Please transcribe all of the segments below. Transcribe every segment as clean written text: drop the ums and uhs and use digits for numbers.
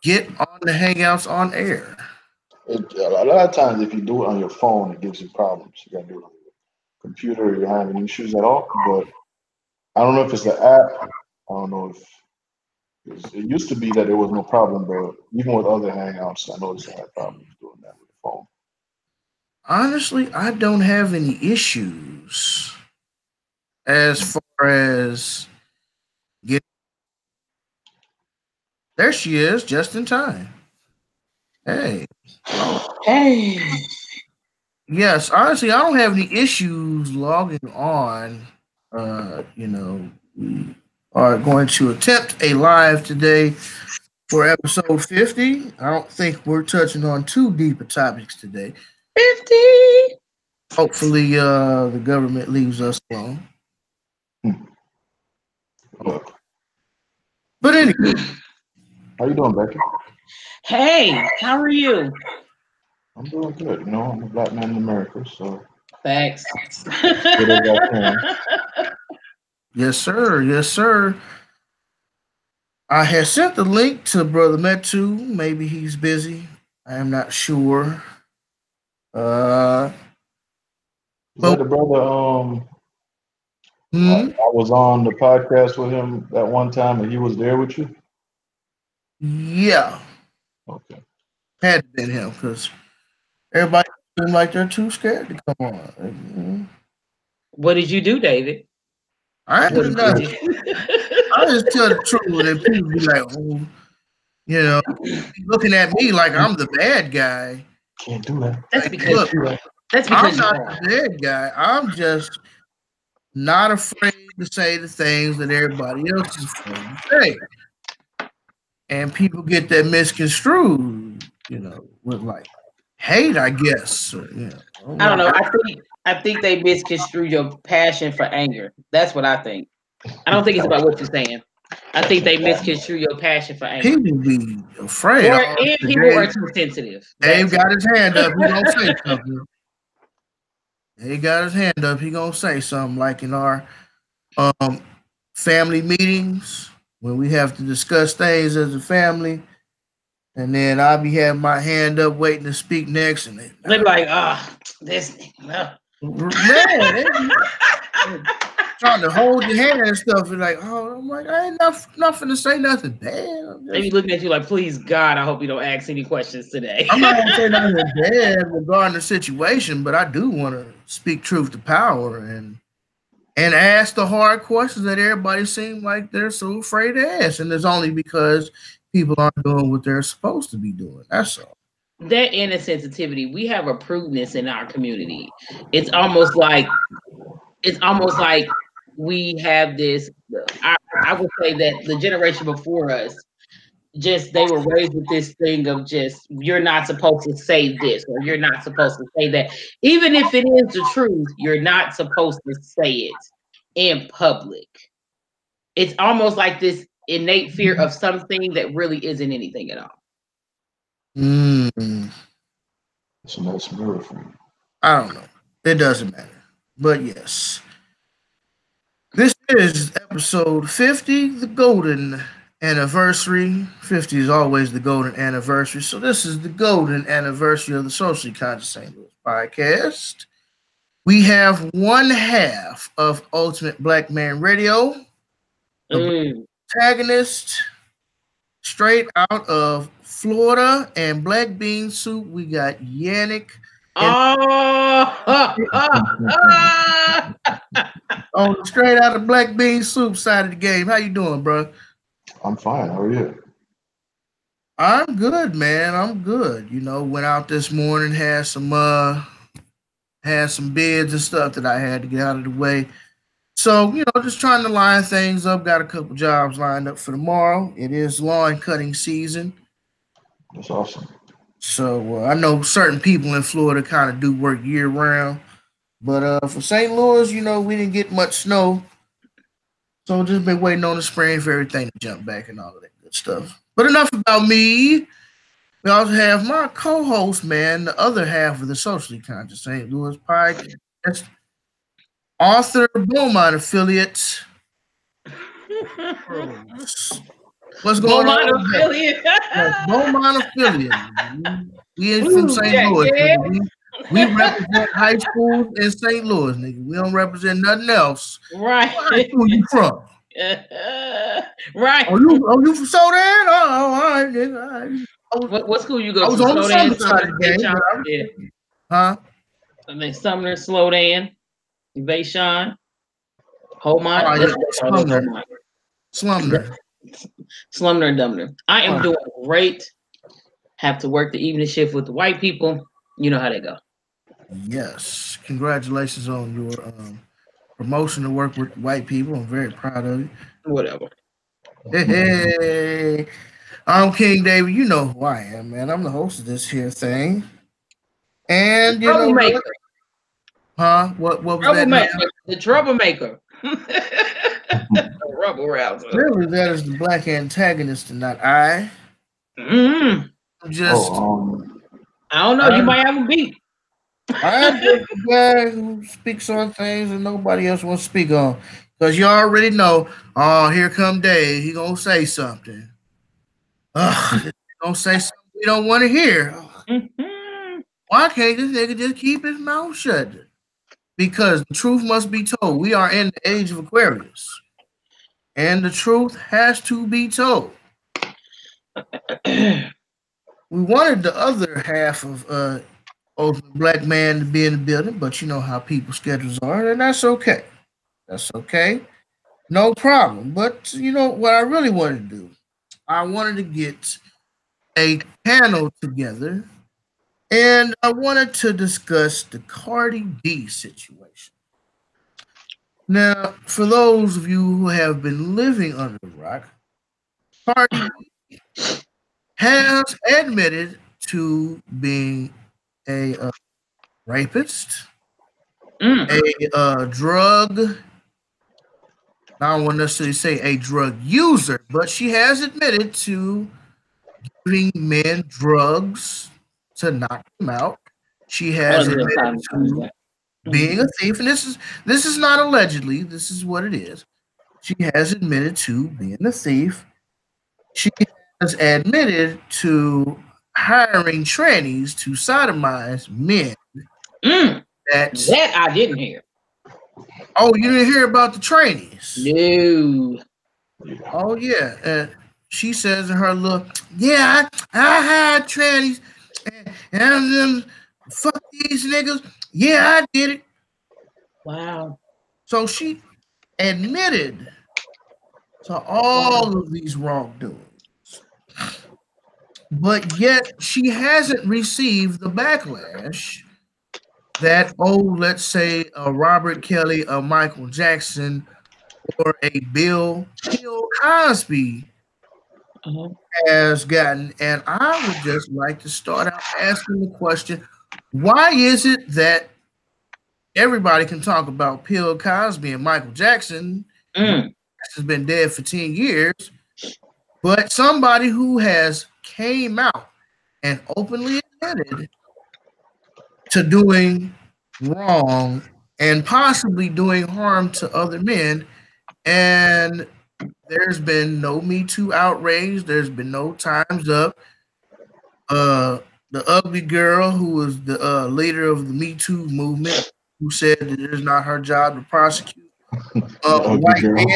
get on the Hangouts on air. A lot of times, if you do it on your phone, it gives you problems. You gotta do it on your computer. You're having issues at all. But I don't know if it's the app. I don't know if it used to be that there was no problem, but even with other Hangouts, I noticed I had problems doing that with the phone. Honestly, I don't have any issues as far as get. There she is, just in time. Hey, oh Hey. yes. Honestly, I don't have any issues logging on. We are going to attempt a live today for episode 50. I don't think we're touching on too deep of topics today. 50. Hopefully, the government leaves us alone. Hmm. Look, But anyway, how you doing, Becky? Hey, how are you? I'm doing good. You know, I'm a black man in America, so Thanks. good as I can. yes, sir. Yes, sir. I had sent the link to Brother Metu. Maybe he's busy. I am not sure. Uh, Is that but the brother? hmm, I was on the podcast with him that one time, and he was there with you. yeah, Okay. had to been him because everybody seems like they're too scared to come on. What did you do, David? I ain't What do did you nothing. do? I just tell the truth, and people be like, "Oh, you know, looking at me like I'm the bad guy." Can't do that. That's Like, because look, that's I'm because you not are. the bad guy. I'm just not afraid to say the things that everybody else is afraid to say. And people get that misconstrued, with like hate, I guess. I'm I don't like, know. I think they misconstrue your passion for anger. That's what I think. I don't think it's about what you're saying. I think they misconstrue your passion for anger. people be afraid. Or Oh, and people are Dave, too sensitive. That Dave too. got his hand up. He gonna say something. He got his hand up. He gonna say something like in our um family meetings when we have to discuss things as a family. And then I'll be having my hand up waiting to speak next. And then, They be like, this man, they be trying to hold your hand and stuff. And like, oh, I'm like, I ain't nothing to say nothing bad. they be looking at you like, please God, I hope you don't ask any questions today. I'm not gonna say nothing bad regarding the situation, but I do want to speak truth to power and ask the hard questions that everybody seems like they're so afraid to ask, and it's only because people aren't doing what they're supposed to be doing. That's all. That insensitivity, we have a prudeness in our community. It's almost like it's almost like we have this. I would say that the generation before us, just they were raised with this thing of just you're not supposed to say this or you're not supposed to say that, even if it is the truth. You're not supposed to say it in public. It's almost like this innate fear of something that really isn't anything at all. Mm, It's a nice mirror for you. I don't know. It doesn't matter. But yes, this is episode 50, the golden anniversary. 50 is always the golden anniversary. So this is the golden anniversary of the Socially Conscious St. Louis podcast. We have one half of Ultimate Black Man Radio, the Mm. protagonist, straight out of Florida, and Black Bean Soup. We got Yannick and on straight out of Black Bean Soup side of the game. How you doing, bro? I'm fine. How are you? I'm good, man. I'm good. Went out this morning, had some bids and stuff that I had to get out of the way. So, just trying to line things up. Got a couple jobs lined up for tomorrow. It is lawn cutting season. That's awesome. So, I know certain people in Florida kind of do work year round. But for St. Louis, we didn't get much snow. So, just been waiting on the spring for everything to jump back and all of that good stuff. But enough about me. We also have my co-host, man, the other half of the Socially Conscious St. Louis podcast, author, Beaumont affiliate, Rose. What's going on? Beaumont affiliate. We ain't from St. Louis. Yeah. We represent high schools in St. Louis, nigga. We don't represent nothing else. Right. What high school you from? Right. Oh, you from Sodan? Oh, all right, nigga. All right. What school you go to? I was on the Sumner side of the game. Yeah. Huh? I mean, Sumner, Slodan, Vashon, Holmont. Slumner. Slumner and Dumner. I am doing great. Have to work the evening shift with the white people. You know how they go. Yes. Congratulations on your promotion to work with white people. I'm very proud of you. Whatever. Hey, I'm King David. You know who I am, man. I'm the host of this here thing. And you know what? Huh? What was that? The troublemaker. Rubble rouser. Really, that is the black antagonist and not I. Mm-hmm. Just I don't know. You might have a beat. I'm just the guy who speaks on things that nobody else wants to speak on. Because you already know, oh, here come Dave. He gonna say something. He gonna say something we don't want to hear. Mm-hmm. Why can't this nigga just keep his mouth shut? Because the truth must be told. We are in the age of Aquarius. And the truth has to be told. We wanted the other half of Ultimate Black Man to be in the building, but you know how people's schedules are, and that's okay. That's okay. No problem. But you know what I really wanted to do? I wanted to get a panel together, and I wanted to discuss the Cardi B situation. Now, for those of you who have been living under the rock, Cardi B has admitted to being a rapist, a drug. I don't want to necessarily say a drug user, but she has admitted to giving men drugs to knock them out. She has admitted to being a thief, and this is not allegedly. This is what it is. She has admitted to being a thief. She has admitted to hiring trannies to sodomize men. That I didn't hear. Oh, you didn't hear about the trannies? No. Oh yeah. She says in her look, yeah, I hired trannies and them fuck these niggas. Yeah, I did it. Wow. So she admitted to all of these wrongdoings. But yet she hasn't received the backlash that, let's say a Robert Kelly, a Michael Jackson, or a Bill Cosby has gotten. And I would just like to start out asking the question, why is it that everybody can talk about Bill Cosby and Michael Jackson, has been dead for 10 years, but somebody who has came out and openly admitted to doing wrong and possibly doing harm to other men, and there's been no Me Too outrage, there's been no Time's Up. The ugly girl who was the leader of the Me Too movement, who said that it is not her job to prosecute white men.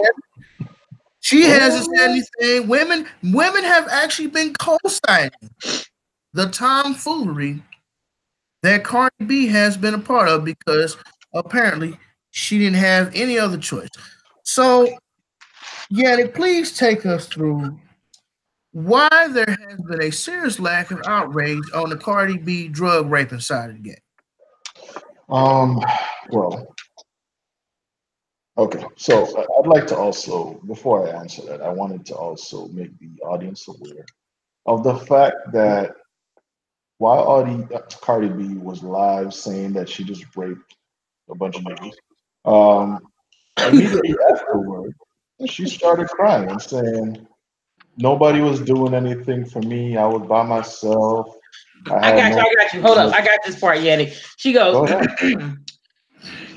She hasn't said anything. Women have actually been co-signing the tomfoolery that Cardi B has been a part of, because apparently she didn't have any other choice. So, Yannick, please take us through why there has been a serious lack of outrage on the Cardi B drug raping side of the game. Well, okay. So I'd like to also, before I answer that, I wanted to also make the audience aware of the fact that while Cardi B was live saying that she just raped a bunch of niggas, immediately afterward, she started crying and saying, nobody was doing anything for me. I was by myself. I got you. Hold up. I got this part, Yannick. She goes,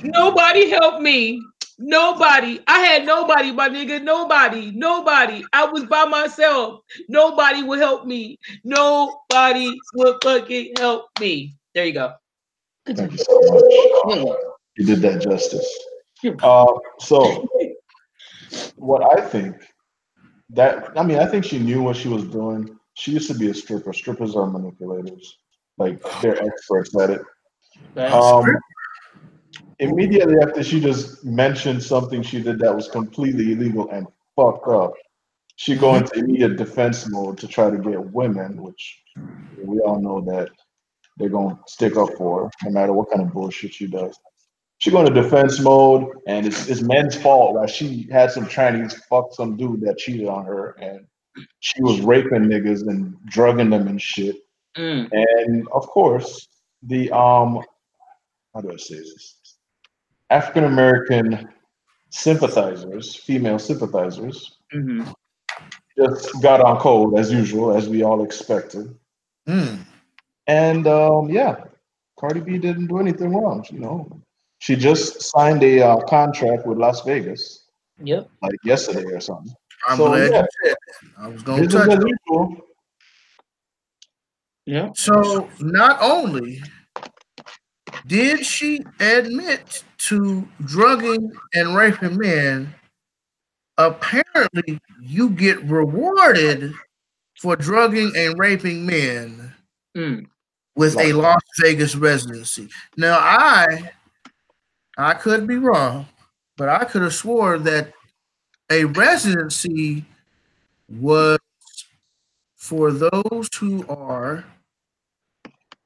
nobody helped me. Nobody. I had nobody, my nigga. Nobody. I was by myself. Nobody would help me. Nobody would fucking help me. There you go. Thank you so much. You did that justice. So what I think I think she knew what she was doing. She used to be a stripper. Strippers are manipulators. Like they're experts at it. Immediately after she just mentioned something she did that was completely illegal and fucked up, she go into immediate defense mode to try to get women, which we all know that they're gonna stick up for her, no matter what kind of bullshit she does. She go into defense mode, and it's men's fault. Like she had some Chinese fuck some dude that cheated on her, and she was raping niggas and drugging them and shit. And of course, the how do I say this? African American sympathizers, female sympathizers, just got on cold as usual, as we all expected. And yeah, Cardi B didn't do anything wrong. You know, she just signed a contract with Las Vegas. Yep. Like yesterday or something. I'm glad you said that. I was going to touch it. Yeah. So not only did she admit to drugging and raping men, apparently you get rewarded for drugging and raping men with a Las Vegas residency. Now I could be wrong, but I could have swore that a residency was for those who are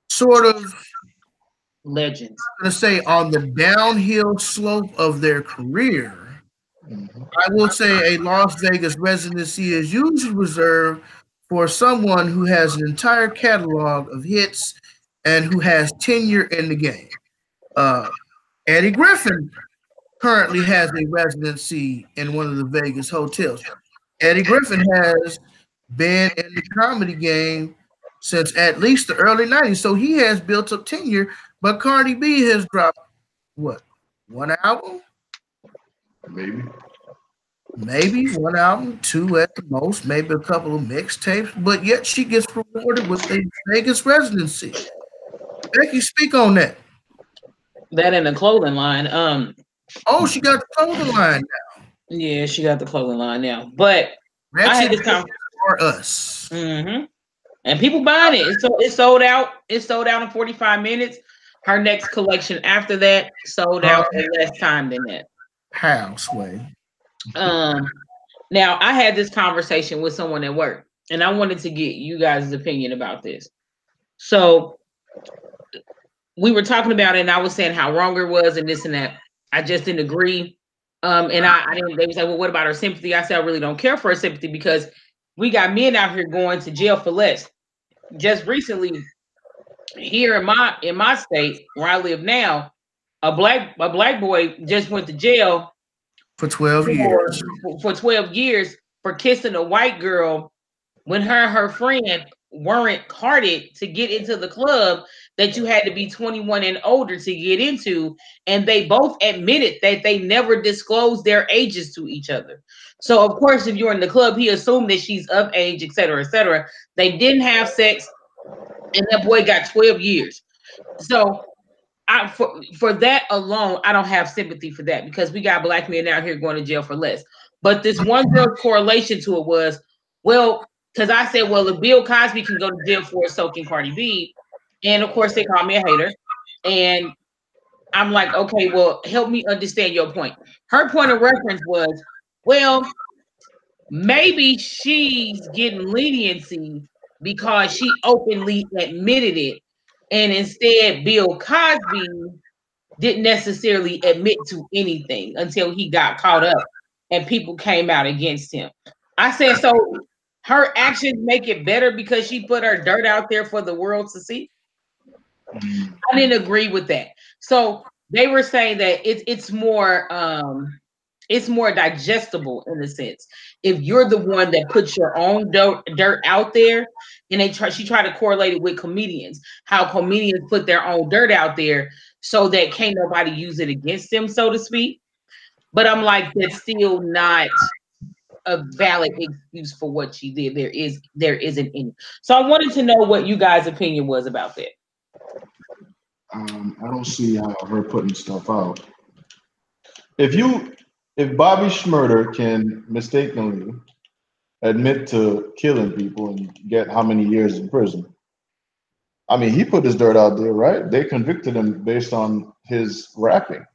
sort of legends. I'm going to say on the downhill slope of their career. I will say a Las Vegas residency is usually reserved for someone who has an entire catalog of hits and who has tenure in the game. Eddie Griffin currently has a residency in one of the Vegas hotels. Eddie Griffin has been in the comedy game since at least the early 90s, so he has built up tenure, but Cardi B has dropped, what, one album? Maybe one album, two at the most, maybe a couple of mixtapes, but yet she gets rewarded with a Vegas residency. Becky, speak on that. That in the clothing line. Oh, she got the clothing line now. Yeah, she got the clothing line now. But I had this conversation for us. And people buying it. So it sold out. It sold out in 45 minutes. Her next collection after that sold out in less time than that. Houseway. Now I had this conversation with someone at work, and I wanted to get you guys' opinion about this. So we were talking about it, and I was saying how wrong it was, and this and that. I just didn't agree. And I didn't. They was like, "Well, what about her sympathy?" I said, "I really don't care for her sympathy because we got men out here going to jail for less." Just recently, here in my state where I live now, a black boy just went to jail for 12 years. For 12 years for kissing a white girl when her and her friend weren't carded to get into the club that you had to be 21 and older to get into, and they both admitted that they never disclosed their ages to each other. So of course, if you're in the club, he assumed that she's of age, etc., etc. They didn't have sex, and that boy got 12 years. So for that alone, I don't have sympathy for that because we got black men out here going to jail for less. But this one girl's correlation to it was, well, because I said, well, if Bill Cosby can go to jail for soaking Cardi B, and of course they call me a hater, and I'm like, okay, well, help me understand your point. Her point of reference was, well, maybe she's getting leniency because she openly admitted it, and instead Bill Cosby didn't necessarily admit to anything until he got caught up and people came out against him. I said, so her actions make it better because she put her dirt out there for the world to see? I didn't agree with that. So they were saying that it's more digestible in a sense. If you're the one that puts your own dirt out there, and she tried to correlate it with comedians, how comedians put their own dirt out there so that can't nobody use it against them, so to speak. But I'm like, that's still not a valid excuse for what she did. There isn't any. So I wanted to know what you guys' opinion was about that. I don't see how her putting stuff out. If Bobby Schmurder can mistakenly admit to killing people and get how many years in prison, I mean, he put his dirt out there, right? They convicted him based on his rapping.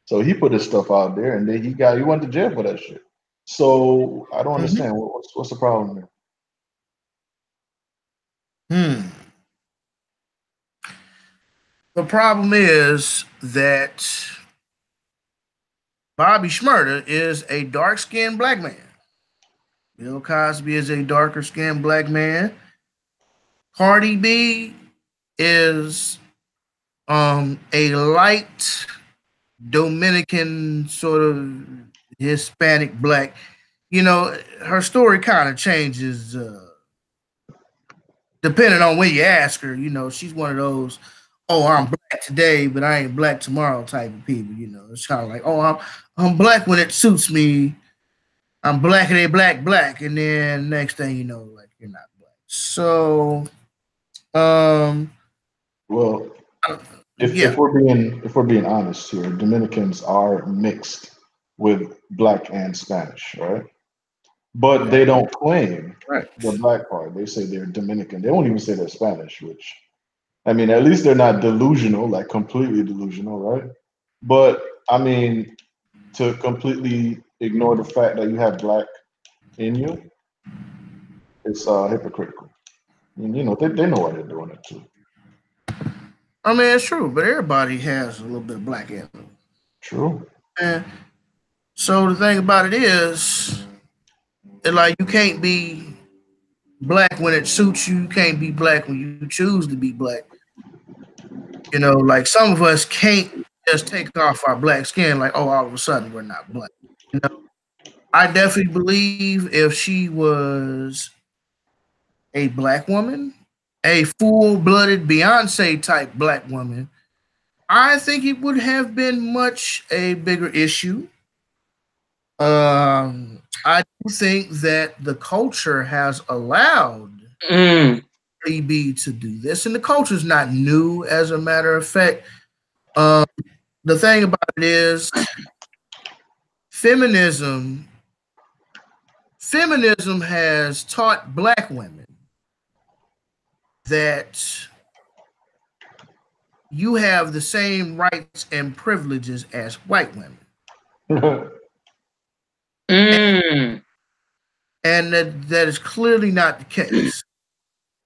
So he put his stuff out there, and then he went to jail for that shit. So I don't understand what's the problem here. The problem is that Bobby Schmurder is a dark-skinned black man. Bill Cosby is a darker-skinned black man. Cardi B is a light Dominican sort of Hispanic black. You know, her story kind of changes depending on when you ask her. You know, she's one of those, oh, I'm black today, but I ain't black tomorrow type of people. You know, it's kind of like, oh, I'm black when it suits me. I'm black and they black, and then next thing you know, like you're not black. So, Well, yeah. if we're being honest here, Dominicans are mixed with black and Spanish, right? But they don't claim the black part. They say they're Dominican. They won't even say they're Spanish, which I mean, at least they're not delusional, like completely delusional, right? But I mean, to completely ignore the fact that you have black in you, it's hypocritical. I mean, you know, they know why they're doing it too. I mean, it's true, but everybody has a little bit of black in them. True. And so the thing about it is, like, you can't be black when it suits you. You can't be black when you choose to be black. You know, like some of us can't just take off our black skin, like, oh, all of a sudden we're not black. You know, I definitely believe if she was a black woman, a full-blooded Beyonce type black woman, I think it would have been much a bigger issue. I do think that the culture has allowed Cardi B to do this, and the culture is not new. As a matter of fact, the thing about it is, feminism has taught black women that you have the same rights and privileges as white women. And that is clearly not the case.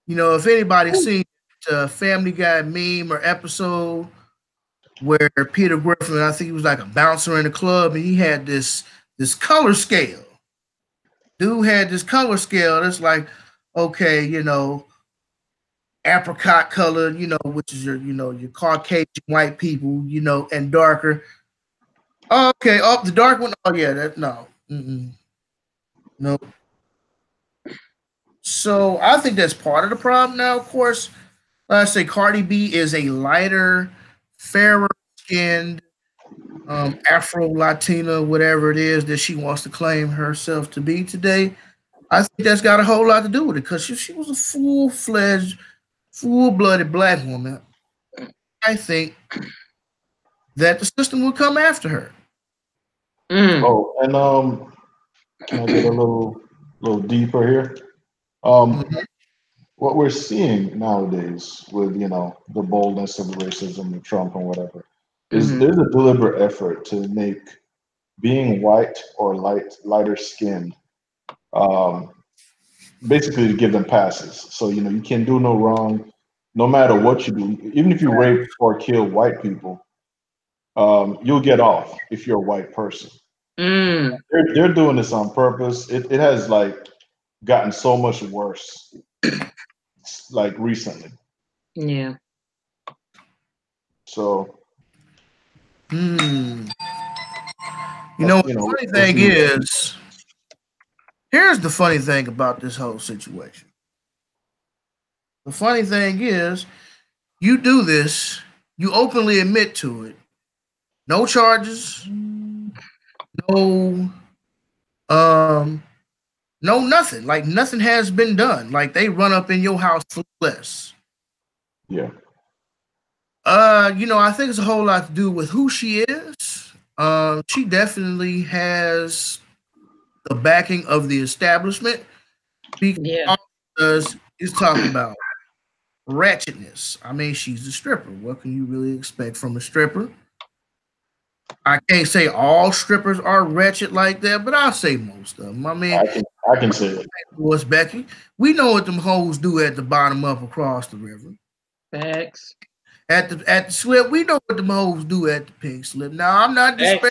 You know, if anybody's seen a Family Guy meme or episode where Peter Griffin, I think he was like a bouncer in the club, and he had this color scale. Dude had this color scale that's like, okay, you know, apricot color, you know, which is your, you know, your Caucasian white people, you know, and darker. Okay, oh, the dark one. Oh yeah, that no, no. So I think that's part of the problem. Now, of course, like I say, Cardi B is a lighter, fairer skinned, Afro Latina, whatever it is that she wants to claim herself to be today. I think that's got a whole lot to do with it because she was a full-fledged, full-blooded black woman. I think that the system will come after her. Oh, and can I get a little deeper here? What we're seeing nowadays with, you know, the boldness of racism and Trump and whatever is there's a deliberate effort to make being white or lighter skinned basically to give them passes. So, you know, you can do no wrong no matter what you do. Even if you rape or kill white people, you'll get off if you're a white person. They're doing this on purpose. It has like gotten so much worse like recently. Yeah. So You know, the funny thing is, here's the funny thing about this whole situation. The funny thing is, you do this, you openly admit to it, no charges, no, um, no nothing. Like nothing has been done. Like they run up in your house for less. Yeah. I think it's a whole lot to do with who she is. She definitely has the backing of the establishment because Yeah. all she does is talk about ratchetness. I mean, she's a stripper. What can you really expect from a stripper? I can't say all strippers are wretched like that, but I'll say most of them. I mean, I can say it. what's Becky? We know what them hoes do at the bottom up across the river. Facts. At the slip, we know what them hoes do at the pink slip. Now I'm not disparaging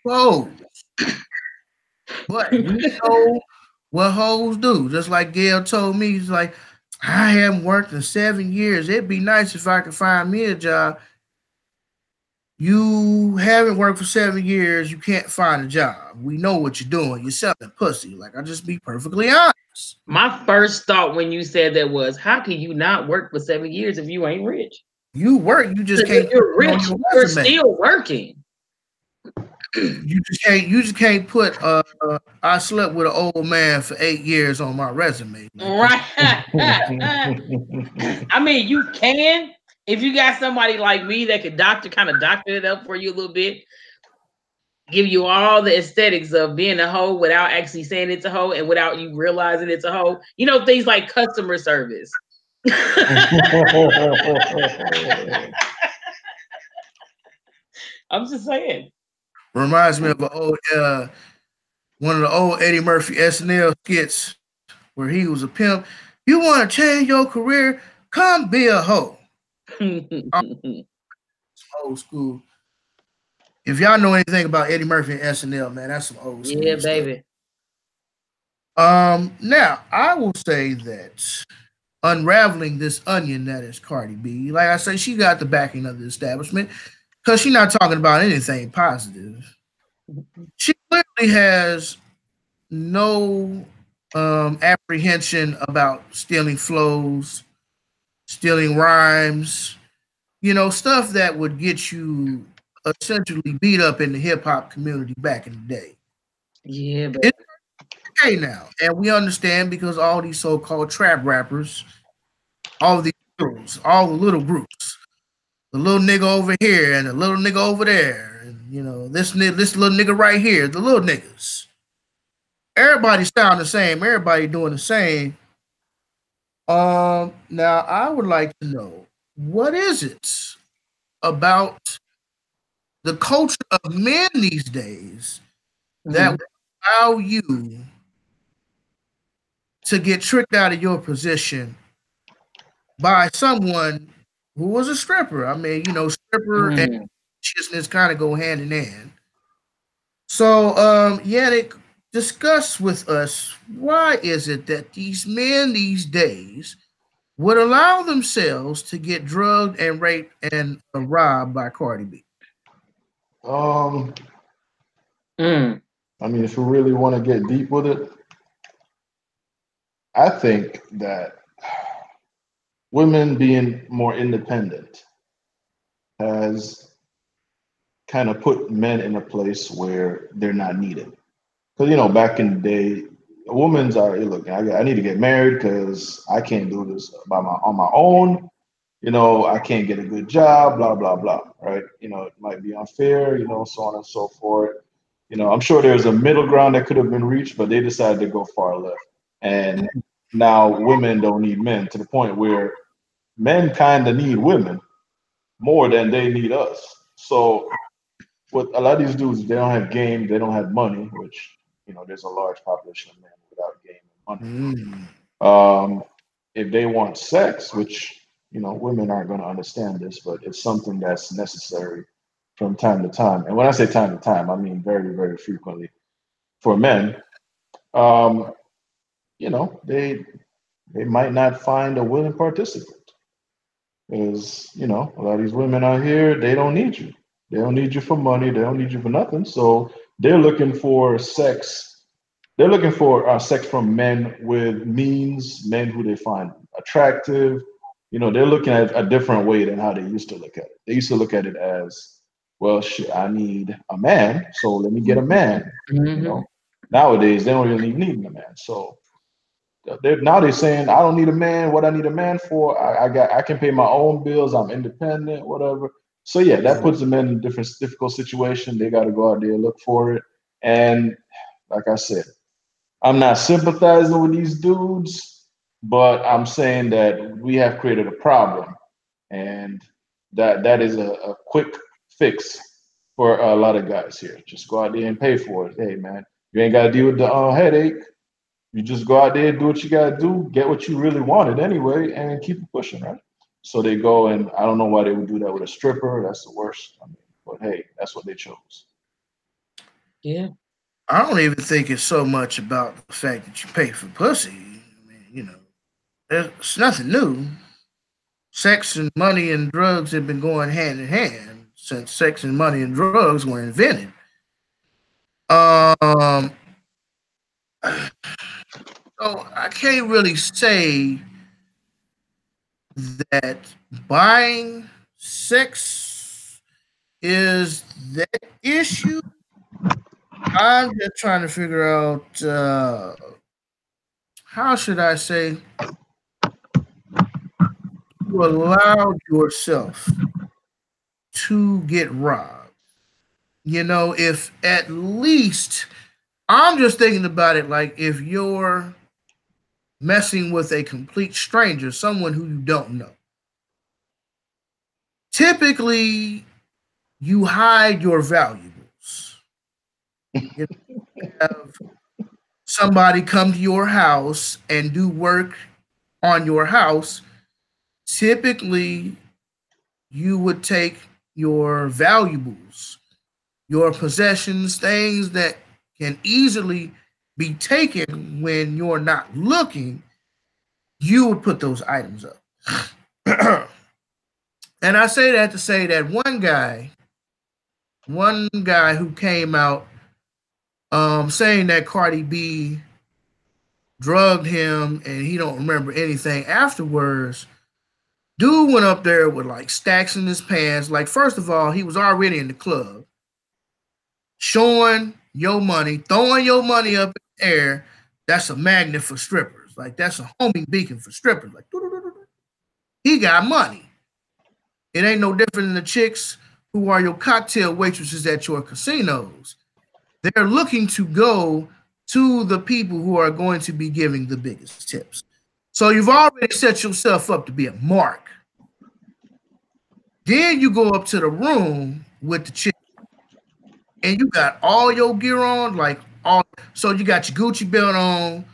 hoes, but we know what hoes do. Just like Gail told me, he's like, I haven't worked in 7 years. It'd be nice if I could find me a job. You haven't worked for 7 years. You can't find a job. We know what you're doing. You're selling pussy. Like, I'll just be perfectly honest. My first thought when you said that was, how can you not work for 7 years if you ain't rich? You work. You just can't. If you're rich, you're still working. You just can't put I slept with an old man for 8 years on my resume. Right. I mean, you can if you got somebody like me that could kind of doctor it up for you a little bit, give you all the aesthetics of being a hoe without actually saying it's a hoe and without you realizing it's a hoe. You know, things like customer service. I'm just saying. Reminds me of an old one of the old Eddie Murphy SNL skits where he was a pimp. You want to change your career? Come be a hoe. Old school. If y'all know anything about Eddie Murphy and SNL, man, that's some old school. Yeah, baby. Now I will say that unraveling this onion that is Cardi B, like I say, she got the backing of the establishment because she's not talking about anything positive. She clearly has no apprehension about stealing flows, stealing rhymes, stuff that would get you essentially beat up in the hip hop community back in the day. Yeah, but it's okay now, and we understand because all these so-called trap rappers, all these girls, all the little groups, the little nigga over here and the little nigga over there, and this little nigga right here, the little niggas. Everybody sound the same. Everybody doing the same. Now I would like to know what is it about the culture of men these days that will allow you to get tricked out of your position by someone who was a stripper. I mean, stripper and business kind of go hand in hand. So, Yannick, discuss with us why is it that these men these days would allow themselves to get drugged and raped and robbed by Cardi B? I mean, if you really want to get deep with it, I think that women being more independent has kind of put men in a place where they're not needed. Because, back in the day, a woman's already look, I need to get married because I can't do this on my own. I can't get a good job, blah, blah, blah, right? It might be unfair, so on and so forth. I'm sure there's a middle ground that could have been reached, but they decided to go far left. And now women don't need men to the point where men kind of need women more than they need us. So with a lot of these dudes, they don't have game, they don't have money, which, there's a large population of men without game and money. If they want sex, which, women aren't going to understand this, but it's something that's necessary from time to time. And when I say time to time, I mean very, very frequently for men. They might not find a willing participant. Because, a lot of these women out here, they don't need you. They don't need you for money. They don't need you for nothing. So they're looking for sex. They're looking for sex from men with means, men who they find attractive. They're looking at a different way than how they used to look at it. They used to look at it as well, shit, I need a man, so let me get a man. You Mm-hmm. know, nowadays they don't really need a man. So they're saying I don't need a man. What I need a man for? I can pay my own bills. I'm independent, whatever. So yeah, that puts them in a difficult situation. They got to go out there and look for it. And like I said, I'm not sympathizing with these dudes, but I'm saying that we have created a problem, and that is a quick fix for a lot of guys here. Just go out there and pay for it. Hey man, you ain't got to deal with the headache. You just go out there, do what you gotta do, get what you really wanted anyway, and keep it pushing, right? So they go, and I don't know why they would do that with a stripper. That's the worst. I mean, but hey, that's what they chose. Yeah. I don't even think it's so much about the fact that you pay for pussy. I mean, it's nothing new. Sex and money and drugs have been going hand in hand since sex and money and drugs were invented. Um, so I can't really say that buying sex is that issue. I'm just trying to figure out how should I say you allowed yourself to get robbed. If at least I'm just thinking about it like if you're messing with a complete stranger, someone who you don't know. Typically, you hide your valuables. You have somebody come to your house and do work on your house. Typically, you would take your valuables, your possessions, things that can easily be taken when you're not looking, you would put those items up. And I say that to say that one guy who came out saying that Cardi B drugged him and he don't remember anything afterwards. Dude went up there with like stacks in his pants. Like, first of all, he was already in the club, showing your money, throwing your money up in the air. That's a magnet for strippers. Like, that's a homing beacon for strippers. Like, he got money. It ain't no different than the chicks who are your cocktail waitresses at your casinos. They're looking to go to the people who are going to be giving the biggest tips. So you've already set yourself up to be a mark. Then you go up to the room with the chick, and you got all your gear on, like all. So you got your Gucci belt on,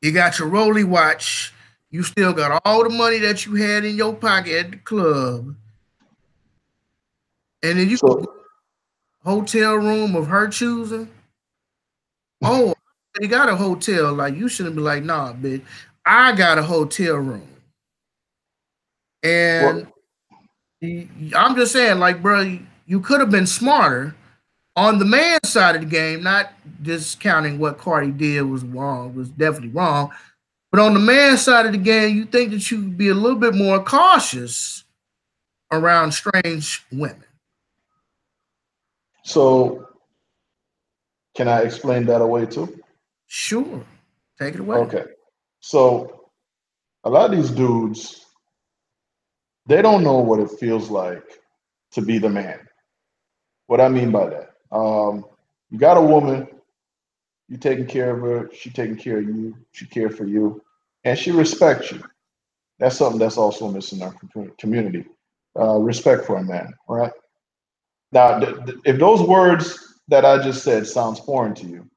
you got your Rolly watch, you still got all the money that you had in your pocket at the club, and then you go to So a hotel room of her choosing. Oh, they got a hotel. Like, you shouldn't be like, nah, bitch. I got a hotel room. And what? I'm just saying, like, bro, you could have been smarter on the man side of the game, not discounting what Cardi did was wrong, was definitely wrong. But on the man side of the game, you think that you would be a little bit more cautious around strange women. So can I explain that away too? Sure. Take it away. Okay. So a lot of these dudes, they don't know what it feels like to be the man. What I mean by that, you got a woman, you taking care of her, she taking care of you, she care for you, and she respects you. That's something that's also missing in our community. Respect for a man, right? Now, if those words that I just said sounds foreign to you,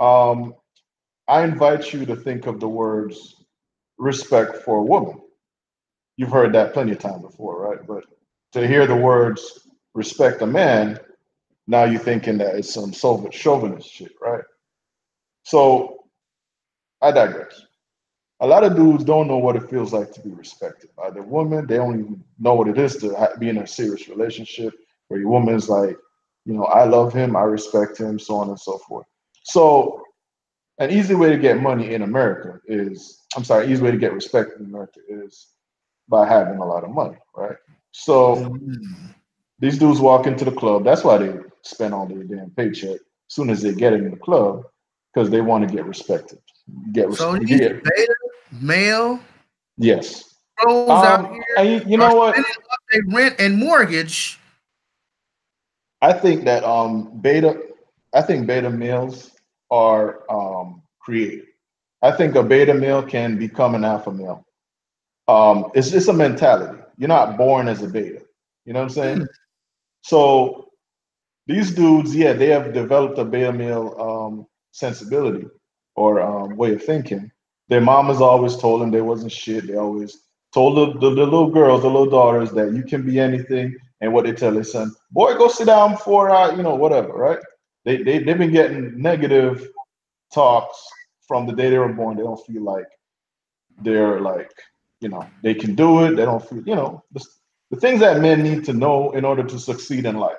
um, I invite you to think of the words respect for a woman. You've heard that plenty of times before, right? But to hear the words respect a man, now you're thinking that it's some chauvinist shit, right? So I digress. A lot of dudes don't know what it feels like to be respected by their woman. They don't even know what it is to be in a serious relationship where your woman's like, I love him, I respect him, so on and so forth. So an easy way to get money in America is, I'm sorry, easy way to get respect in America is by having a lot of money, right? So Mhm. These dudes walk into the club. That's why they spend all their damn paycheck as soon as they get it in the club, because they want to get respected. So You these get beta male yes. pros out here And you are know what? spending up their rent and mortgage. I think that I think beta males are creative. I think a beta male can become an alpha male. It's just a mentality. You're not born as a beta. You know what I'm saying? Hmm. So these dudes, yeah, they have developed a beta male sensibility or way of thinking. Their mamas always told them they wasn't shit. They always told the little girls, the little daughters, that you can be anything. And what they tell their son, boy, go sit down for whatever, right? They've been getting negative talks from the day they were born. They don't feel like they're like, they can do it. They don't feel, the things that men need to know in order to succeed in life.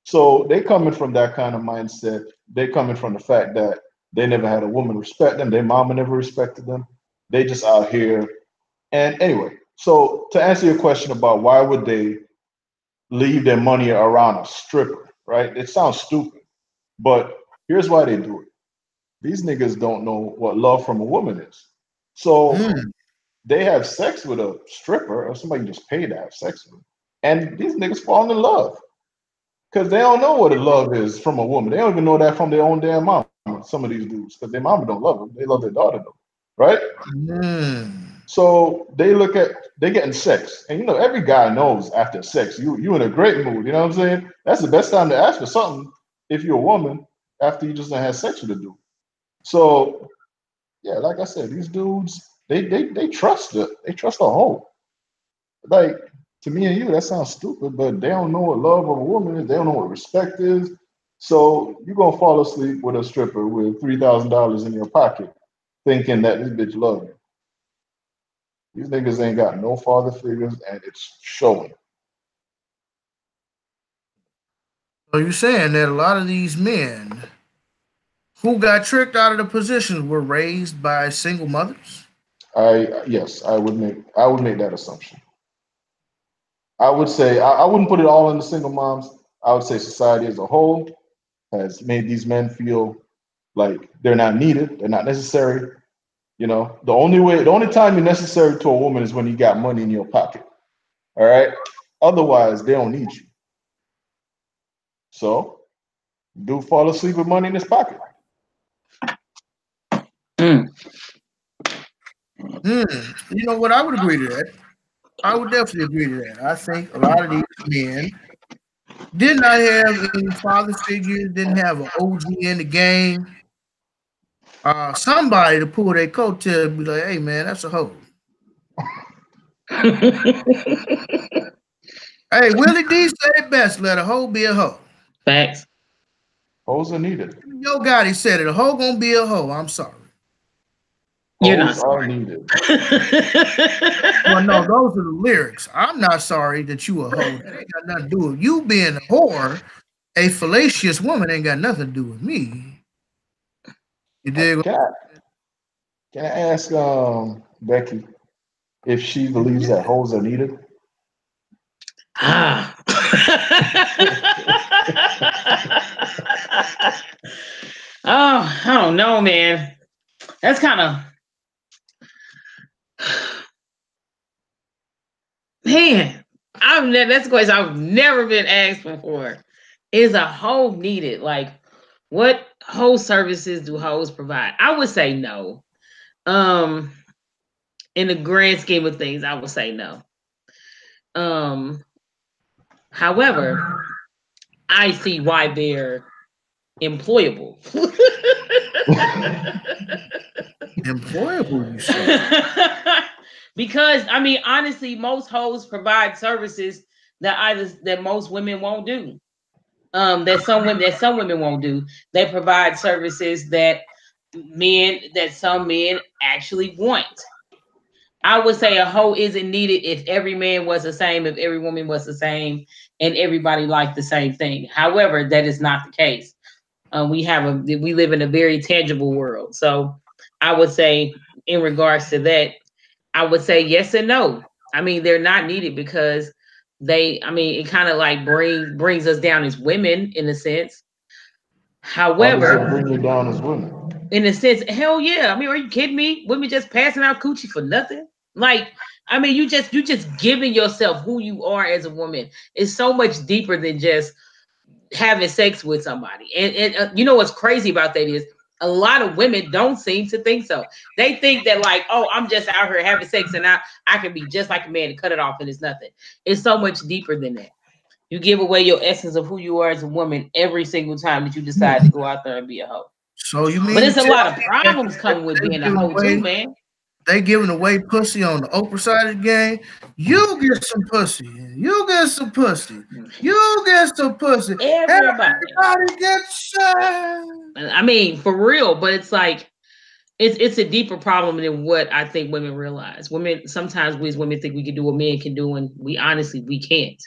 So they coming from that kind of mindset. They coming from the fact that they never had a woman respect them. Their mama never respected them. They just out here. And anyway, so to answer your question about why would they leave their money around a stripper, right? It sounds stupid, but here's why they do it. These niggas don't know what love from a woman is. So Hmm. they have sex with a stripper or somebody you just paid to have sex with. And these niggas fall in love. Because they don't know what a love is from a woman. They don't even know that from their own damn mama, some of these dudes. Because their mama don't love them. They love their daughter though. Right? Hmm. So they getting sex. And every guy knows after sex, you in a great mood. You know what I'm saying? That's the best time to ask for something if you're a woman after you just done had sex with a dude. So yeah, like I said, these dudes, they trust it. They trust a hoe. Like to me and you, that sounds stupid, but they don't know what love of a woman is. They don't know what respect is. So you're gonna fall asleep with a stripper with $3,000 in your pocket, thinking that this bitch love you. These niggas ain't got no father figures, and it's showing. So you're saying that a lot of these men who got tricked out of the positions were raised by single mothers? Yes, I would make that assumption. I would say I wouldn't put it all on the single moms. I would say society as a whole has made these men feel like they're not needed, they're not necessary. The only time you're necessary to a woman is when you got money in your pocket. All right. Otherwise, they don't need you. So, do fall asleep with money in his pocket. Mm. Hmm. You know what? I would agree to that. I would definitely agree to that. I think a lot of these men did not have any father figures, didn't have an OG in the game. Somebody to pull their coattail and be like, hey man, that's a hoe. Hey, Willie D said it best, let a hoe be a hoe. Facts. Hoes are needed. Yo Gotti said it, a hoe gonna be a hoe. I'm sorry. You're not Hoes are sorry. needed. Well, no, those are the lyrics. I'm not sorry that you a hoe. That ain't got nothing to do with you being a whore. A fallacious woman ain't got nothing to do with me. You dig? Can I can I ask Becky if she believes Yeah. that hoes are needed? Ah. Oh, I don't know, man. That's kind of man. That's a question I've never been asked before. Is a hoe needed? Like, what hoe services do hoes provide? I would say no. Um, in the grand scheme of things, I would say no. Um, however, I see why they're employable. Employable, you say? Because I mean, honestly, most hoes provide services that most women won't do. That some women won't do. They provide services that some men actually want. I would say a hoe isn't needed if every man was the same, if every woman was the same, and everybody liked the same thing. However, that is not the case. We live in a very tangible world. So I would say in regards to that, I would say yes and no. I mean, they're not needed because I mean, it kind of like brings us down as women in a sense. How does it However, bring you down as women? in a sense, hell yeah. I mean, are you kidding me? Women just passing out coochie for nothing? Like, I mean, you just giving yourself who you are as a woman. It's so much deeper than just having sex with somebody. And you know what's crazy about that is a lot of women don't seem to think so. They think that like, oh, I'm just out here having sex and I can be just like a man and cut it off and it's nothing. It's so much deeper than that. You give away your essence of who you are as a woman every single time that you decide to go out there and be a hoe. So you mean But it's a tell lot of me problems coming with they being a giving hoe too, away man. they giving away pussy on the Oprah side of the game? You get some pussy. You get some pussy. You get some pussy. Everybody. Everybody gets some. I mean, for real, but it's like it's a deeper problem than what I think women realize. Women sometimes we as women think we can do what men can do, and we can't.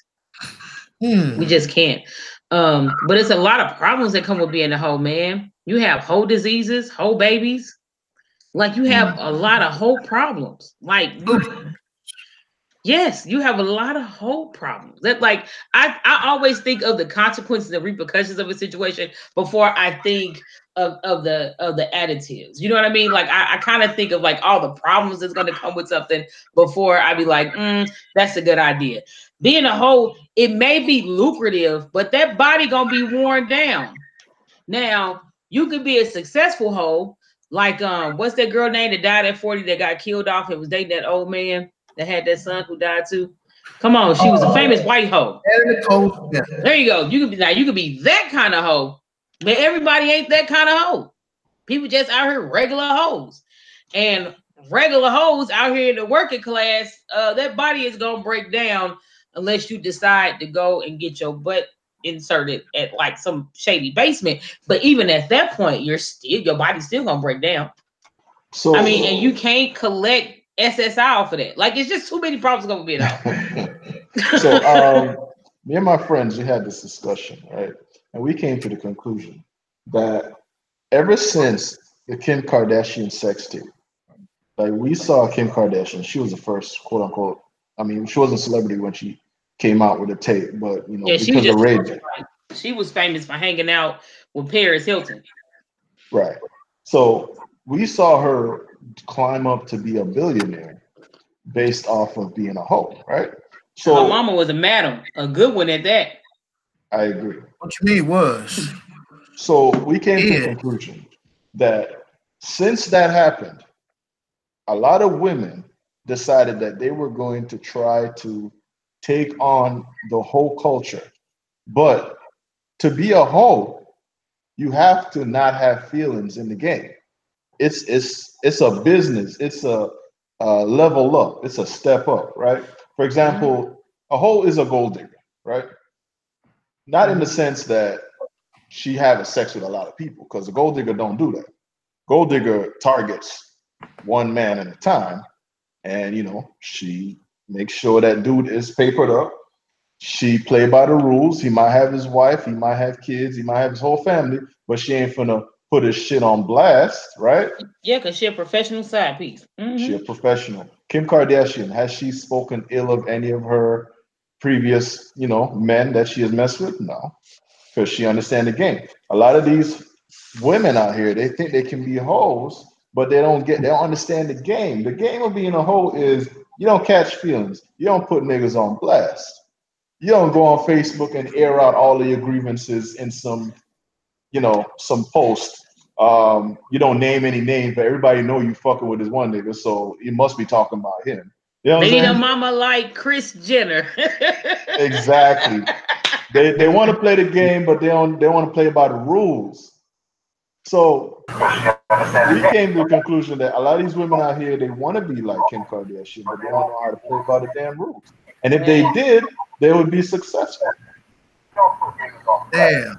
We just can't. But it's a lot of problems that come with being a hoe, man. You have hoe diseases, hoe babies. Like you have a lot of hoe problems. Like yes, you have a lot of hoe problems. That like I always think of the consequences and repercussions of a situation before I think of the additives. You know what I mean? Like I kind of think of like all the problems that's gonna come with something before I be like, that's a good idea. Being a hoe, it may be lucrative, but that body gonna be worn down. Now, you could be a successful hoe, like what's that girl name that died at 40 that got killed off and was dating that old man that had that son who died too? Come on, she was a famous white hoe. There you go. You could be that kind of hoe, but everybody ain't that kind of hoe. People just out here regular hoes. And regular hoes out here in the working class, that body is gonna break down unless you decide to go and get your butt inserted at like some shady basement. But even at that point, your body's still gonna break down. So I mean, and you can't collect SSI off of that. Like it's just too many problems gonna be out. So me and my friends, we had this discussion, right? And we came to the conclusion that ever since the Kim Kardashian sex tape, like we saw Kim Kardashian, she was the first quote unquote. I mean, she wasn't a celebrity when she came out with a tape, but you know, yeah, because of rage. She was famous for hanging out with Paris Hilton. Right. So we saw her climb up to be a billionaire based off of being a hoe, right? So her mama was a madam, a good one at that. I agree. What you mean was? So we came to the conclusion that since that happened, a lot of women decided that they were going to try to take on the whole culture. But to be a hoe, you have to not have feelings in the game. It's a business. It's a level up. It's a step up, right? For example, a hoe is a gold digger, right? Not in the sense that she having sex with a lot of people, because a gold digger don't do that. Gold digger targets one man at a time, and you know she makes sure that dude is papered up. She play by the rules. He might have his wife, he might have kids, he might have his whole family, but she ain't finna put his shit on blast, right? Yeah, because she a professional side piece. She a professional. Kim Kardashian, has she spoken ill of any of her previous, you know, men that she has messed with? No, because she understands the game. A lot of these women out here, they think they can be hoes, but they don't understand the game. The game of being a hoe is you don't catch feelings. You don't put niggas on blast. You don't go on Facebook and air out all of your grievances in some, you know, some post. You don't name any names, but everybody know you fucking with this one nigga, so you must be talking about him. You know what they I'm need saying? a mama like Kris Jenner. Exactly. They want to play the game, but they want to play by the rules. So we came to the conclusion that a lot of these women out here, they want to be like Kim Kardashian, but they don't know how to play by the damn rules. And if they did, they would be successful. Damn.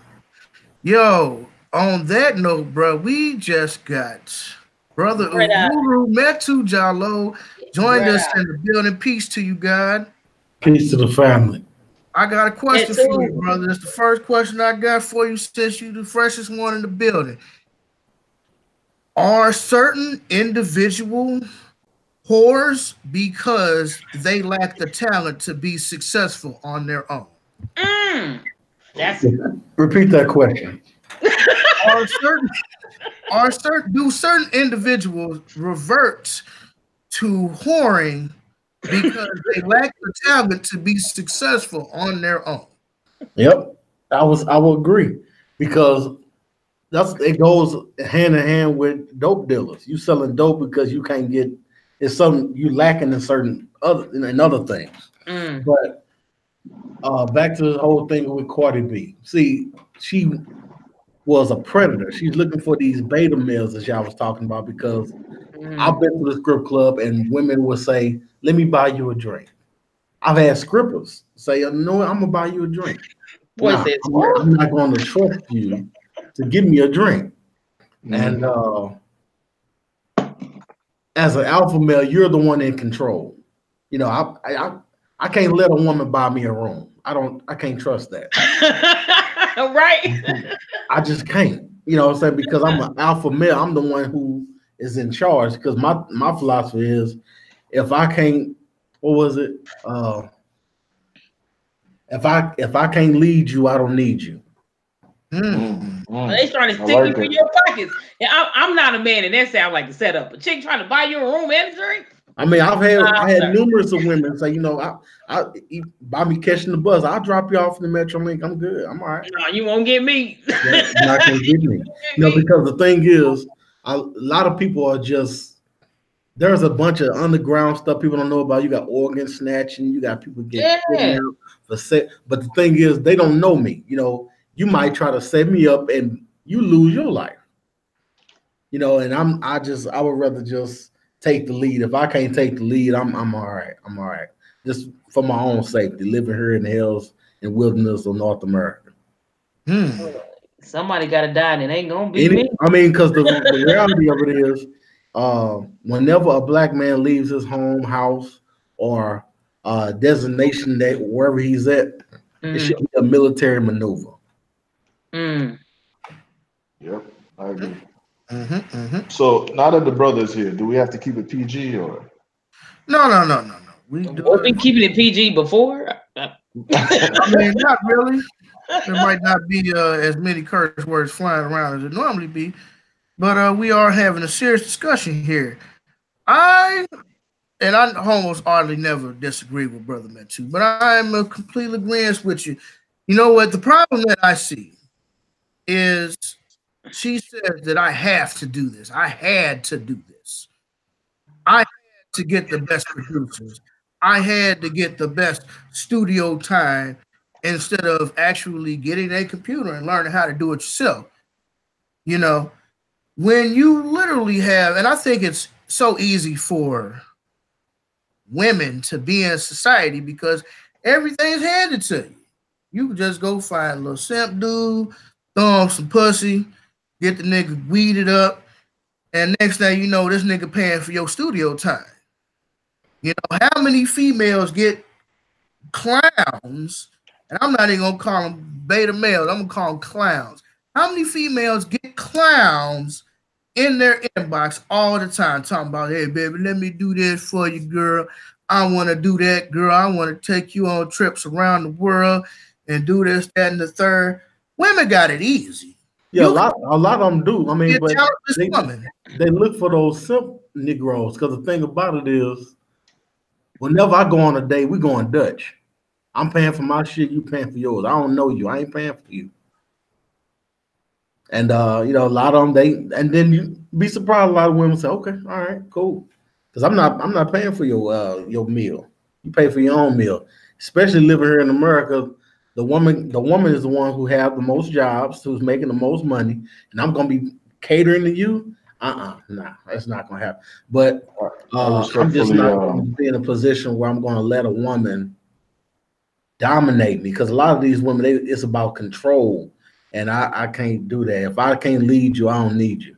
Yo, on that note, bro, we just got Brother Uhuru Metu Jalo joined us in the building. Peace to you, God. Peace to the family. I got a question for you, brother. It's the first question I got for you since you the freshest one in the building. Are certain individual whores because they lack the talent to be successful on their own. That's Repeat that question. Do certain individuals revert to whoring because they lack the talent to be successful on their own? Yep, I will agree because it goes hand in hand with dope dealers. You selling dope because you can't get it's something you lacking in certain other things. But back to the whole thing with Cardi B. See, she was a predator. She's looking for these beta males that y'all was talking about because I've been to the strip club and women will say, "Let me buy you a drink." I've had strippers say, "No, I'm gonna buy you a drink." boy Nah, says I'm not going to trust you to give me a drink. And as an alpha male, you're the one in control. You know, I can't let a woman buy me a room. I can't trust that. right. I just can't. You know what I'm saying? Because I'm an alpha male. I'm the one who is in charge. Because my philosophy is if I can't, what was it? If I can't lead you, I don't need you. They trying to stick you in your pockets. And I'm not a man, and that sounds like a setup. A chick trying to buy you a room and a drink. I mean, I had numerous of women say, you know, I by me catching the bus, I'll drop you off in the Metrolink. I'm good. I'm all right. No, you won't get me. You're not gonna get me. You know, because the thing is, a lot of people are just there's a bunch of underground stuff people don't know about. You got organ snatching, you got people getting kidnapped for sex. But the thing is, they don't know me. You know, you might try to set me up and you lose your life. You know, and I would rather just take the lead. If I can't take the lead, I'm all right. I'm all right. Just for my own safety, living here in the hills and wilderness of North America. Somebody got to die, and it ain't gonna be me. I mean, because the reality of it is, whenever a black man leaves his home, house, or designation that wherever he's at, it should be a military maneuver. Yep, I agree. So now that the brother's here, do we have to keep it PG or? No. We've been keeping it PG before. I mean, not really. There might not be as many curse words flying around as it normally be, but we are having a serious discussion here. I almost hardly never disagree with Brother Metu, but I'm a complete agreement with you. You know what? The problem that I see is she says that I have to do this. I had to do this. I had to get the best producers. I had to get the best studio time instead of actually getting a computer and learning how to do it yourself. You know, when you literally have, and I think it's so easy for women to be in society because everything's handed to you. You can just go find a little simp dude, throw him some pussy, get the nigga weeded up, and next thing you know, this nigga paying for your studio time. You know, how many females get clowns, and I'm not even gonna call them beta males, I'm gonna call them clowns. How many females get clowns in their inbox all the time talking about, hey, baby, let me do this for you, girl. I want to do that, girl. I want to take you on trips around the world and do this, that, and the third. Women got it easy. Yeah, a lot of them do. I mean, but they look for those simp Negroes because the thing about it is, whenever I go on a date, we going Dutch. I'm paying for my shit, you paying for yours. I don't know you. I ain't paying for you. And you know, a lot of them and then you be surprised. A lot of women say, "Okay, all right, cool," because I'm not paying for your meal. You pay for your own meal. Especially living here in America, the woman is the one who have the most jobs, who's making the most money, and I'm gonna be catering to you. Nah, that's not gonna happen. But I'm just not gonna be in a position where I'm gonna let a woman dominate me because a lot of these women, it's about control. And I can't do that. If I can't lead you, I don't need you.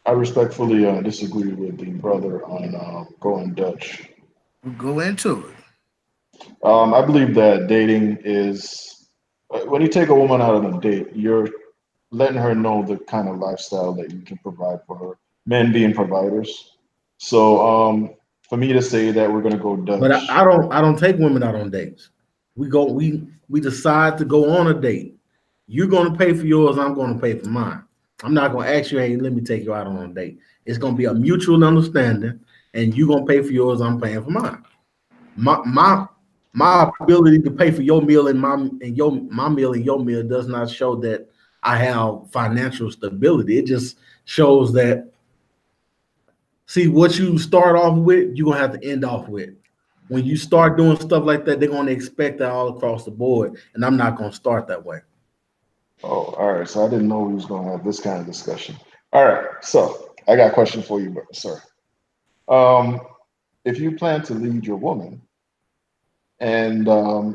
I respectfully disagree with the brother on going Dutch. We'll go into it. I believe that dating is when you take a woman out on a date, you're letting her know the kind of lifestyle that you can provide for her. Men being providers. So for me to say that we're gonna go Dutch. But I don't take women out on dates. We decide to go on a date. You're gonna pay for yours, I'm gonna pay for mine. I'm not gonna ask you, hey, let me take you out on a date. It's gonna be a mutual understanding, and you're gonna pay for yours, I'm paying for mine. My ability to pay for your meal and my meal and your meal does not show that I have financial stability. It just shows that, see, what you start off with, you're gonna have to end off with. When you start doing stuff like that, they're gonna expect that all across the board, and I'm not gonna start that way. Oh, all right. So I didn't know we was gonna have this kind of discussion. All right. So I got a question for you, sir. If you plan to lead your woman and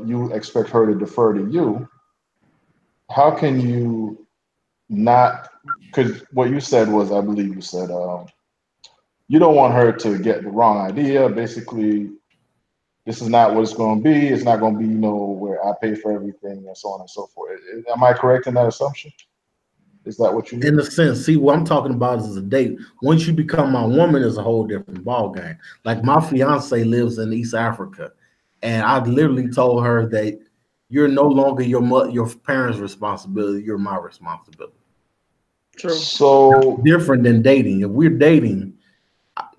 you expect her to defer to you, how can you not? Because what you said was, I believe you said, you don't want her to get the wrong idea. Basically, this is not what it's going to be. It's not going to be, where I pay for everything and so on and so forth. Am I correct in that assumption? Is that what you mean? In a sense, see, what I'm talking about is a date. Once you become my woman, is a whole different ball game. Like my fiance lives in East Africa, and I literally told her that you're no longer your parents' responsibility. You're my responsibility. True. So different than dating. If we're dating,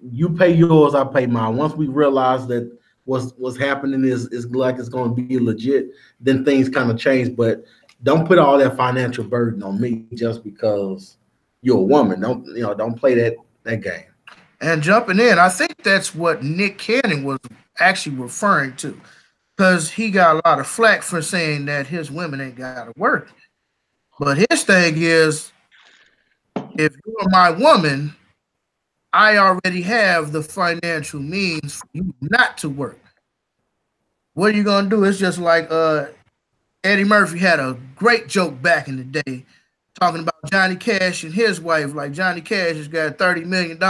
you pay yours, I pay mine. Once we realize that what's happening is like it's going to be legit, then things kind of change. But don't put all that financial burden on me just because you're a woman. Don't play that game. And jumping in, I think that's what Nick Cannon was actually referring to, because he got a lot of flack for saying that his women ain't got to work. But his thing is, if you're my woman, I already have the financial means for you not to work. What are you gonna do? It's just like Eddie Murphy had a great joke back in the day talking about Johnny Cash and his wife. Like Johnny Cash has got $30 million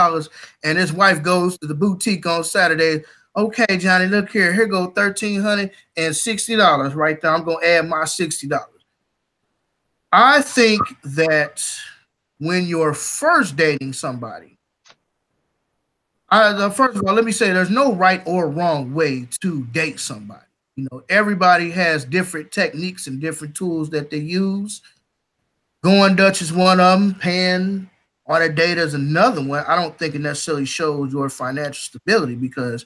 and his wife goes to the boutique on Saturday. Okay, Johnny, look here. Here go $1,360 right there. I'm gonna add my $60. I think that when you're first dating somebody, first of all, let me say there's no right or wrong way to date somebody. Everybody has different techniques and different tools that they use. Going Dutch is one of them. Paying on a date is another one. I don't think it necessarily shows your financial stability, because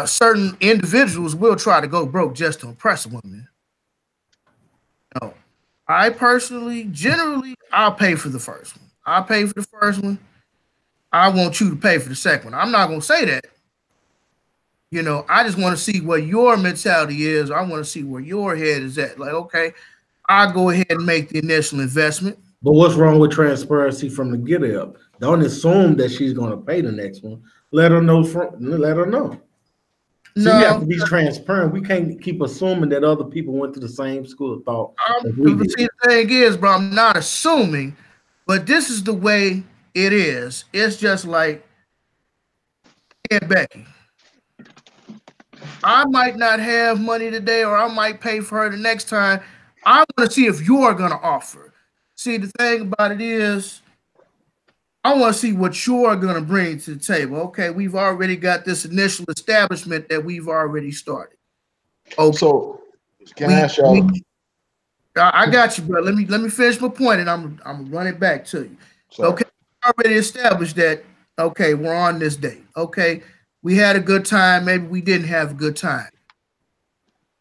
certain individuals will try to go broke just to impress a woman. I personally, generally, I'll pay for the first one. I'll pay for the first one. I want you to pay for the second one. I'm not going to say that. I just want to see what your mentality is. I want to see where your head is at. Like, okay, I'll go ahead and make the initial investment. But what's wrong with transparency from the get up? Don't assume that she's going to pay the next one. Let her know. Let her know. So you have to be transparent. We can't keep assuming that other people went to the same school of thought. See, the thing is, bro, I'm not assuming, but this is the way it is. It's just like Aunt Becky. I might not have money today, or I might pay for her the next time. I want to see if you're going to offer. See, the thing about it is, I want to see what you're going to bring to the table. Okay, we've already got this initial establishment that we've already started. Okay. So, can I ask y'all? I got you, bro. Let me finish my point, and I'm gonna run it back to you. Sorry. Okay, we already established that. Okay, we're on this date. Okay, we had a good time. Maybe we didn't have a good time.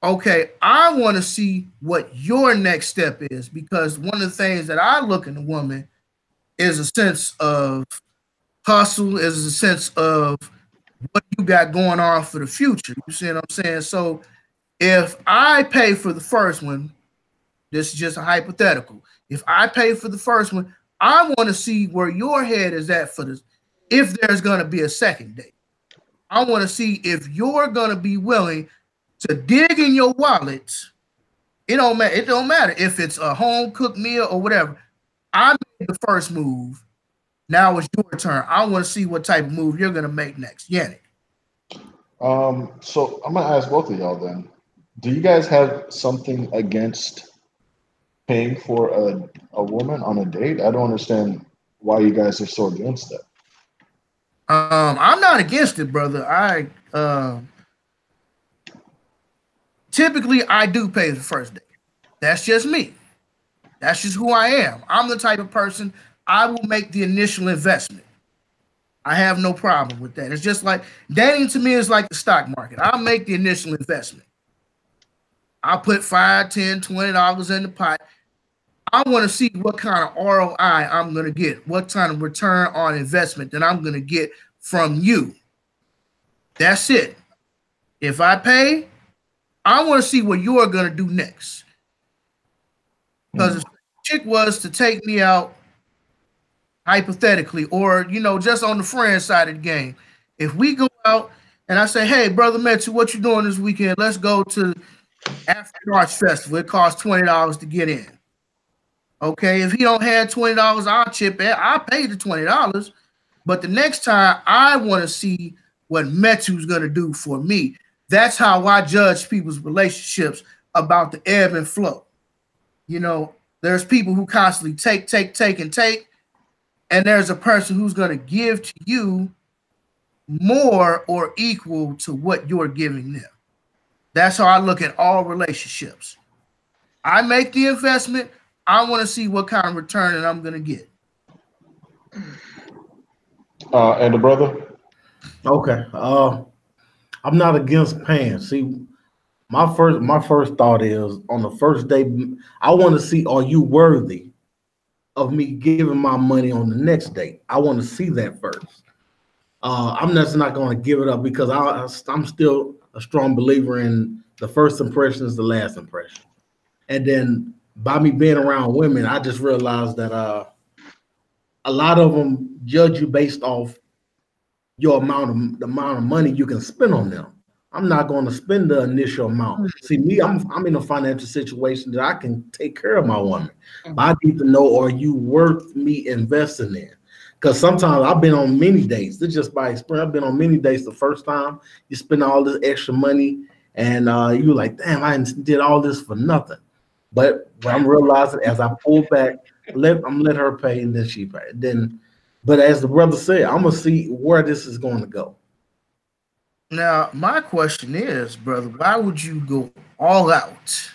Okay, I want to see what your next step is, because one of the things that I look in a woman is a sense of hustle, is a sense of what you got going on for the future. You see what I'm saying? So if I pay for the first one, this is just a hypothetical. If I pay for the first one, I want to see where your head is at for this. If there's going to be a second date, I want to see if you're going to be willing to dig in your wallet. It don't matter. It don't matter if it's a home cooked meal or whatever. I made the first move. Now it's your turn. I want to see what type of move you're going to make next. Yannick. So I'm going to ask both of y'all then. Do you guys have something against paying for a woman on a date? I don't understand why you guys are so against that. I'm not against it, brother. I typically I do pay the first day. That's just me. That's just who I am. I'm the type of person I will make the initial investment. I have no problem with that. It's just like dating to me is like the stock market. I'll make the initial investment. I'll put $5, $10, $20 in the pot. I want to see what kind of ROI I'm going to get, what kind of return on investment that I'm going to get from you. That's it. If I pay, I want to see what you're going to do next. Because if the chick was to take me out, hypothetically, or, just on the friend side of the game, if we go out and I say, hey, brother Metsu, what you doing this weekend? Let's go to African Arts Festival. It costs $20 to get in. Okay, if he don't have $20, I'll chip in. I'll pay the $20. But the next time I want to see what Metsu's gonna do for me. That's how I judge people's relationships about the ebb and flow. There's people who constantly take, and there's a person who's gonna give to you more or equal to what you're giving them. That's how I look at all relationships. I make the investment. I want to see what kind of return that I'm going to get. And the brother? Okay. I'm not against paying. See, my first thought is on the first day, I want to see, are you worthy of me giving my money on the next date? I want to see that first. I'm just not going to give it up because I'm still a strong believer in the first impression is the last impression. And then by me being around women, I just realized that a lot of them judge you based off the amount of money you can spend on them. I'm not going to spend the initial amount. See, me, I'm in a financial situation that I can take care of my woman. But I need to know, are you worth me investing in? Because sometimes I've been on many dates. This just by experience. I've been on many dates. The first time you spend all this extra money, and you're like, damn, I did all this for nothing. But what I'm realizing as I pull back, I'm let her pay, and then she pay. But as the brother said, I'm gonna see where this is going to go. Now, my question is, brother, why would you go all out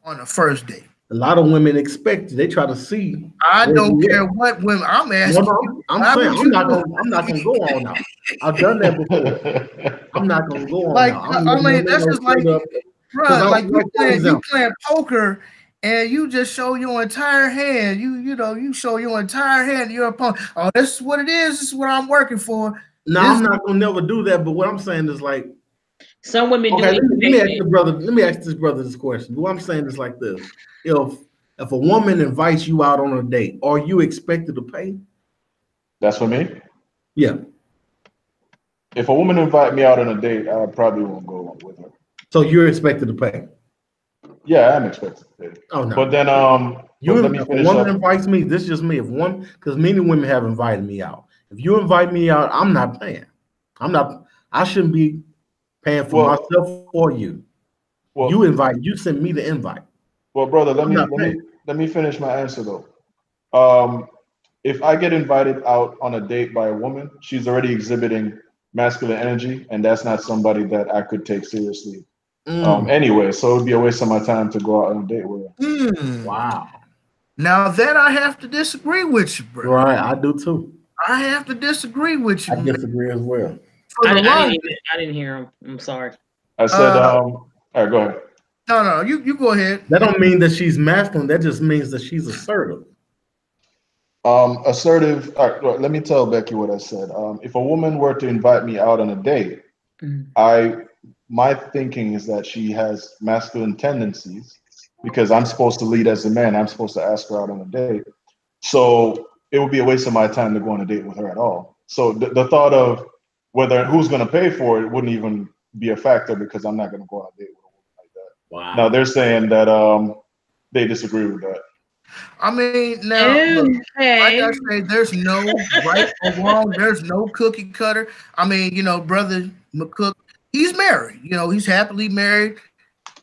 on a first date? A lot of women expect it. They try to see. I don't care what women. I'm asking. No, I'm saying I'm not gonna go on out. I've done that before. I'm not gonna go on like, out. I mean, that's just like, bro, like you playing poker and you just show your entire hand. You show your entire hand to your opponent. Oh, this is what it is. This is what I'm working for. No, I'm not gonna never do that. But what I'm saying is like, some women do. Let me ask this brother this question. What I'm saying is like this: if a woman invites you out on a date, are you expected to pay? That's for me? Yeah. If a woman invite me out on a date, I probably won't go with her. So you're expected to pay? Yeah, I'm expected to pay. Oh no. But then let me finish. If a woman invites me, this is just me. Because many women have invited me out. If you invite me out, I'm not paying. I shouldn't be paying for myself or you. Well, you send me the invite. Well, brother, let me finish my answer though. If I get invited out on a date by a woman, she's already exhibiting masculine energy, and that's not somebody that I could take seriously. Anyway, so it would be a waste of my time to go out on a date with her. Wow. Now that I have to disagree with you, bro. Right, I do too. I have to disagree with you. I disagree as well. I didn't hear him. I'm sorry. I said, all right, go ahead. No, you go ahead. That don't mean that she's masculine. That just means that she's assertive. Assertive. All right, let me tell Becky what I said. If a woman were to invite me out on a date, my thinking is that she has masculine tendencies because I'm supposed to lead as a man. I'm supposed to ask her out on a date. So it would be a waste of my time to go on a date with her at all. So the thought of who's going to pay for it wouldn't even be a factor because I'm not going to go on a date with a woman like that. Wow. Now they're saying that they disagree with that. I mean, now, look, like I say, there's no right or wrong. There's no cookie cutter. I mean, brother McCook, he's married. He's happily married,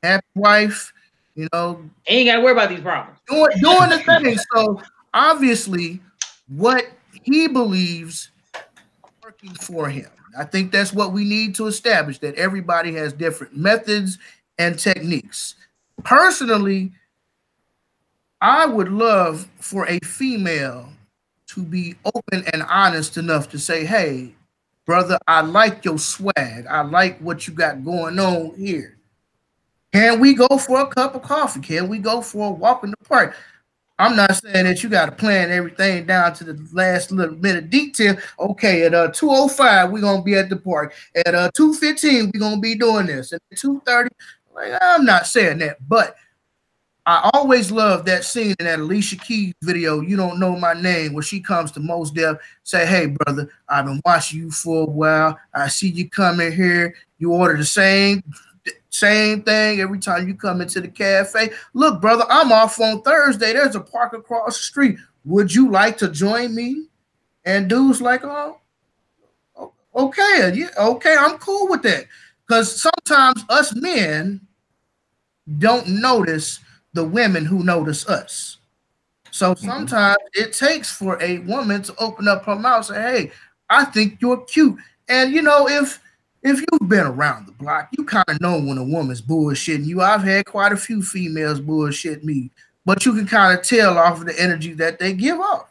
happy wife. Ain't got to worry about these problems. Doing the thing. So obviously, what he believes working for him. I think that's what we need to establish, that everybody has different methods and techniques. Personally, I would love for a female to be open and honest enough to say, hey, brother, I like your swag. I like what you got going on here. Can we go for a cup of coffee? Can we go for a walk in the park? I'm not saying that you got to plan everything down to the last little bit of detail. Okay, at 2:05, we're going to be at the park. At 2:15, we're going to be doing this. At 2:30, like, I'm not saying that, but I always love that scene in that Alicia Keys video, You Don't Know My Name, where she comes to Mos Def, say, hey, brother, I've been watching you for a while. I see you coming here. You order the same thing every time you come into the cafe. Look, brother, I'm off on Thursday. There's a park across the street. Would you like to join me? And dude's like, oh, okay, yeah, okay, I'm cool with that. Because sometimes us men don't notice the women who notice us. So sometimes it takes for a woman to open up her mouth and say, hey, I think you're cute. And you know, if you've been around the block, you kind of know when a woman's bullshitting you. I've had quite a few females bullshit me, but you can kind of tell off of the energy that they give off.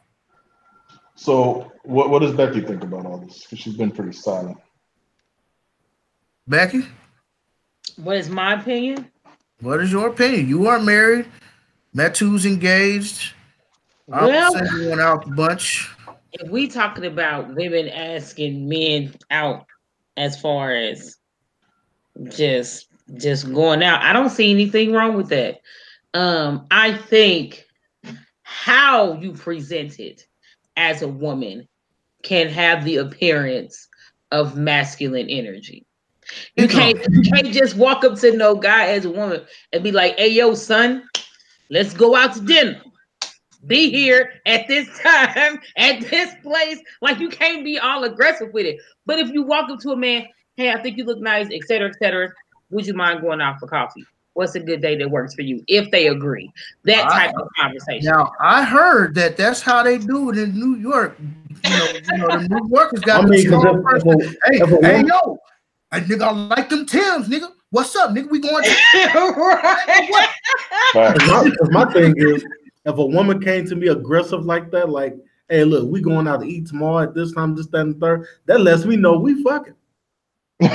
So what does Becky think about all this? Because she's been pretty silent. Becky? What is my opinion? What is your opinion? You are married. Metu's engaged. Well, I'm sending one out the bunch. If we talking about women asking men out as far as just going out, I don't see anything wrong with that. I think how you present it as a woman can have the appearance of masculine energy. You can't just walk up to no guy as a woman and be like, hey, yo, son, let's go out to dinner. Be here at this time, at this place. Like, you can't be all aggressive with it. But if you walk up to a man, hey, I think you look nice, et cetera, would you mind going out for coffee? What's a good day that works for you? If they agree. That type of conversation. Now, I heard that that's how they do it in New York. You know the New Yorkers got the strong person. Hey, yo, a nigga, I like them Timbs, nigga. What's up, nigga? We going to My thing is, if a woman came to me aggressive like that, like, hey, look, we going out to eat tomorrow at this time, this, that, and third, that lets me know we fucking. So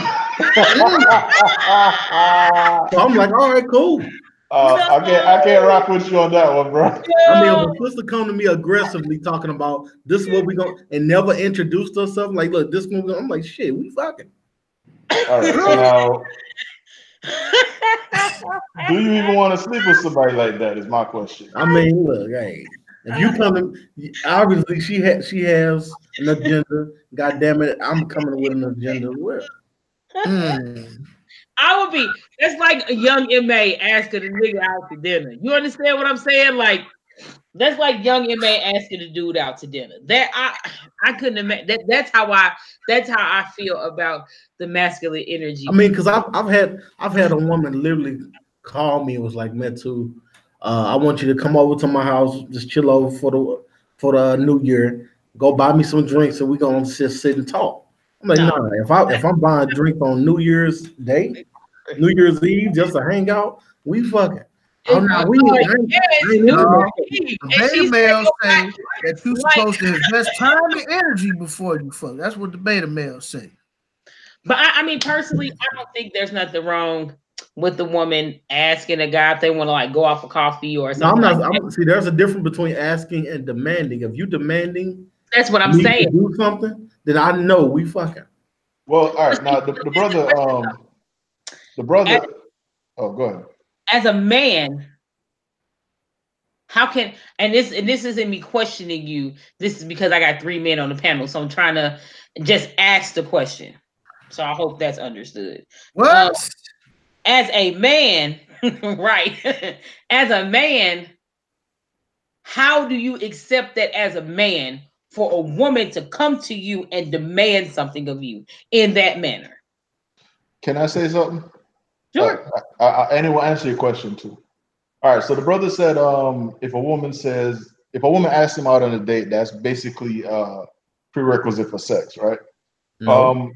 I'm like, all right, cool. I can't rock with you on that one, bro. I mean, if a sister come to me aggressively talking about this is what we going and never introduced herself, like, look, this one, I'm like, shit, we fucking. All right, so now, do you even want to sleep with somebody like that? Is my question. I mean, look, hey, if you come to, obviously she has an agenda. God damn it, I'm coming with an agenda as well. I would be. It's like a young MA asking a nigga out to dinner. You understand what I'm saying? Like, that's like young MA asking a dude out to dinner. That I couldn't imagine. That's how I feel about the masculine energy. I mean, because I've had a woman literally call me and was like, Metu, I want you to come over to my house, just chill over for the New Year. Go buy me some drinks and we gonna sit and talk. I'm like, nah, if I'm buying a drink on New Year's Day, New Year's Eve, just to hang out, we fucking. Oh no, we the beta males say that you're supposed to invest time and energy before you fuck. That's what the beta males say. But I mean, personally, I don't think there's nothing wrong with the woman asking a guy if they want to like go out for coffee or something. See, there's a difference between asking and demanding. If you demanding, that's what I'm saying. To do something, then I know we fucking. Well, all right. Now the brother. Oh, go ahead. As a man, how can and this isn't me questioning you. This is because I got 3 men on the panel, so I'm trying to just ask the question. So I hope that's understood. What? As a man, right? As a man, how do you accept that as a man for a woman to come to you and demand something of you in that manner? Can I say something? Sure. And it will answer your question too. All right. So the brother said, if a woman asks him out on a date, that's basically prerequisite for sex, right? No.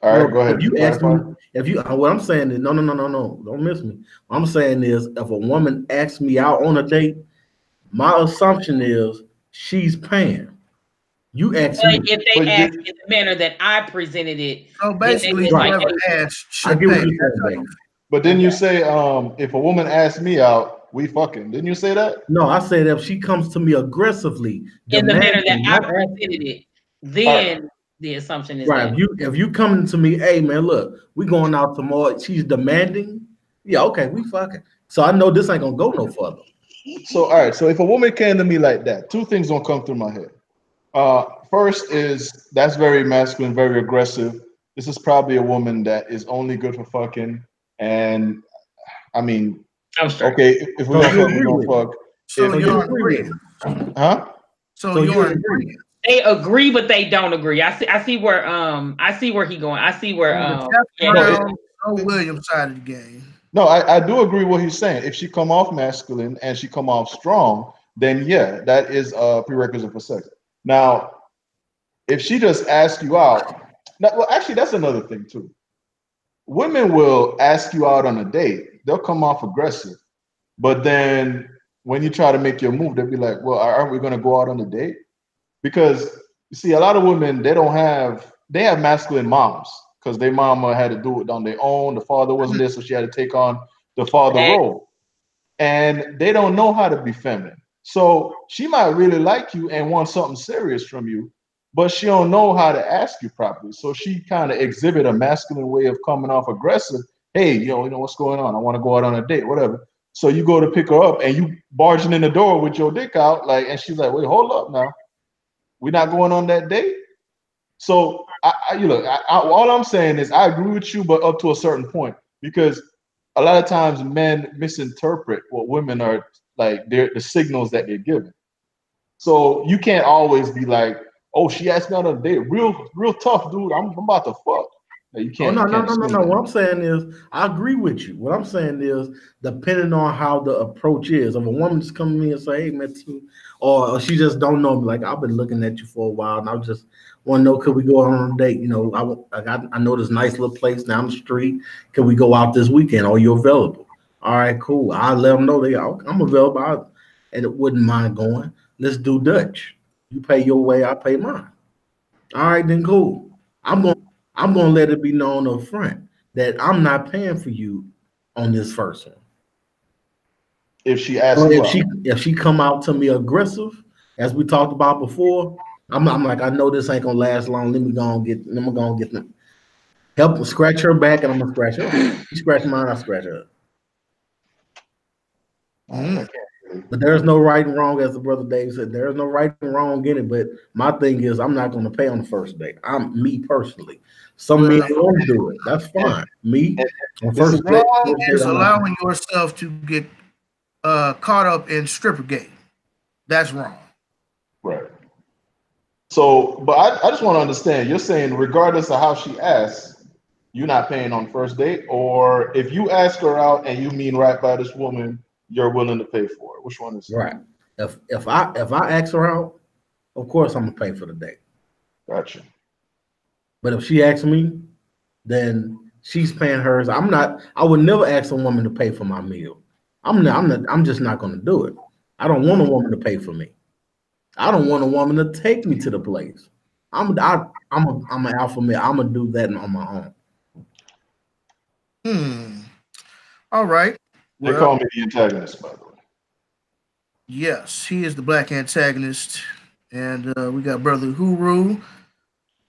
All right, go ahead. If you ask me, what I'm saying is, no, don't miss me. What I'm saying is, if a woman asks me out on a date, my assumption is she's paying. You ask me. But if they ask in the manner that I presented it, so basically, whoever asks should pay. What you're saying, but then you say, if a woman asks me out, we fucking. Didn't you say that? No, I said if she comes to me aggressively in the manner that I presented it, then the assumption is right. that If you coming to me, hey man, look, we going out tomorrow. She's demanding. Yeah, okay, we fucking. So I know this ain't gonna go no further. So all right. So if a woman came to me like that, two things gonna come through my head. First is that's very masculine, very aggressive. This is probably a woman that is only good for fucking. And I mean, okay, if we're gonna fuck, we're gonna fuck. So you're agreeing, huh? So you're agreeing. They agree, but they don't agree. I see where he going. I see where no Williams side of the game. No, I do agree what he's saying. If she come off masculine and she come off strong, then yeah, that is a prerequisite for sex. Now, if she just asks you out, well, actually, that's another thing too. Women will ask you out on a date. They'll come off aggressive, but then when you try to make your move, they'll be like, "Well, aren't we going to go out on a date?" Because you see, a lot of women they have masculine moms because their mama had to do it on their own. The father wasn't there, so she had to take on the father role, and they don't know how to be feminine. So she might really like you and want something serious from you, but she don't know how to ask you properly. So she kind of exhibit a masculine way of coming off aggressive. Hey, you know what's going on? I want to go out on a date, whatever. So you go to pick her up and you barging in the door with your dick out, like, and she's like, wait, hold up now. We're not going on that date. So all I'm saying is I agree with you, but up to a certain point, because a lot of times men misinterpret what women are like, the signals that they're giving. So you can't always be like, oh, she asked me out on a date. Real tough, dude. I'm about to fuck. You can't. No. What I'm saying is, I agree with you. What I'm saying is, depending on how the approach is, if a woman just come to me and say, "Hey, man," or she just don't know me, like I've been looking at you for a while, and I just want to know, could we go on a date? You know, I know this nice little place down the street. Could we go out this weekend? Are you available? All right, cool. I'll let them know I'm available, and it wouldn't mind going. Let's do Dutch. You pay your way, I pay mine. All right, then cool. I'm gonna let it be known up front that I'm not paying for you on this first one. If she asks you out. If she come out to me aggressive, as we talked about before, I'm like, I know this ain't gonna last long. Let me go and get them. Help scratch her back, and I'm gonna scratch her. She scratch mine, I scratch her. But there's no right and wrong, as the brother Dave said. There's no right and wrong in it. But my thing is, I'm not going to pay on the first date. I'm me personally. Some men won't do it. That's fine. Me on first date. Wrong is allowing yourself to get caught up in stripper game. That's wrong. Right. So, but I just want to understand. You're saying regardless of how she asks, you're not paying on first date, or if you ask her out and you mean right by this woman, you're willing to pay for it. Which one is right? If I ask her out, of course I'm gonna pay for the date. Gotcha. But if she asks me, then she's paying hers. I would never ask a woman to pay for my meal. I'm just not gonna do it. I don't want a woman to pay for me. I don't want a woman to take me to the place. I'm an alpha male. I'm gonna do that on my own. All right. They call me the antagonist, by the way. Yes, he is the black antagonist. And we got Brother Huru,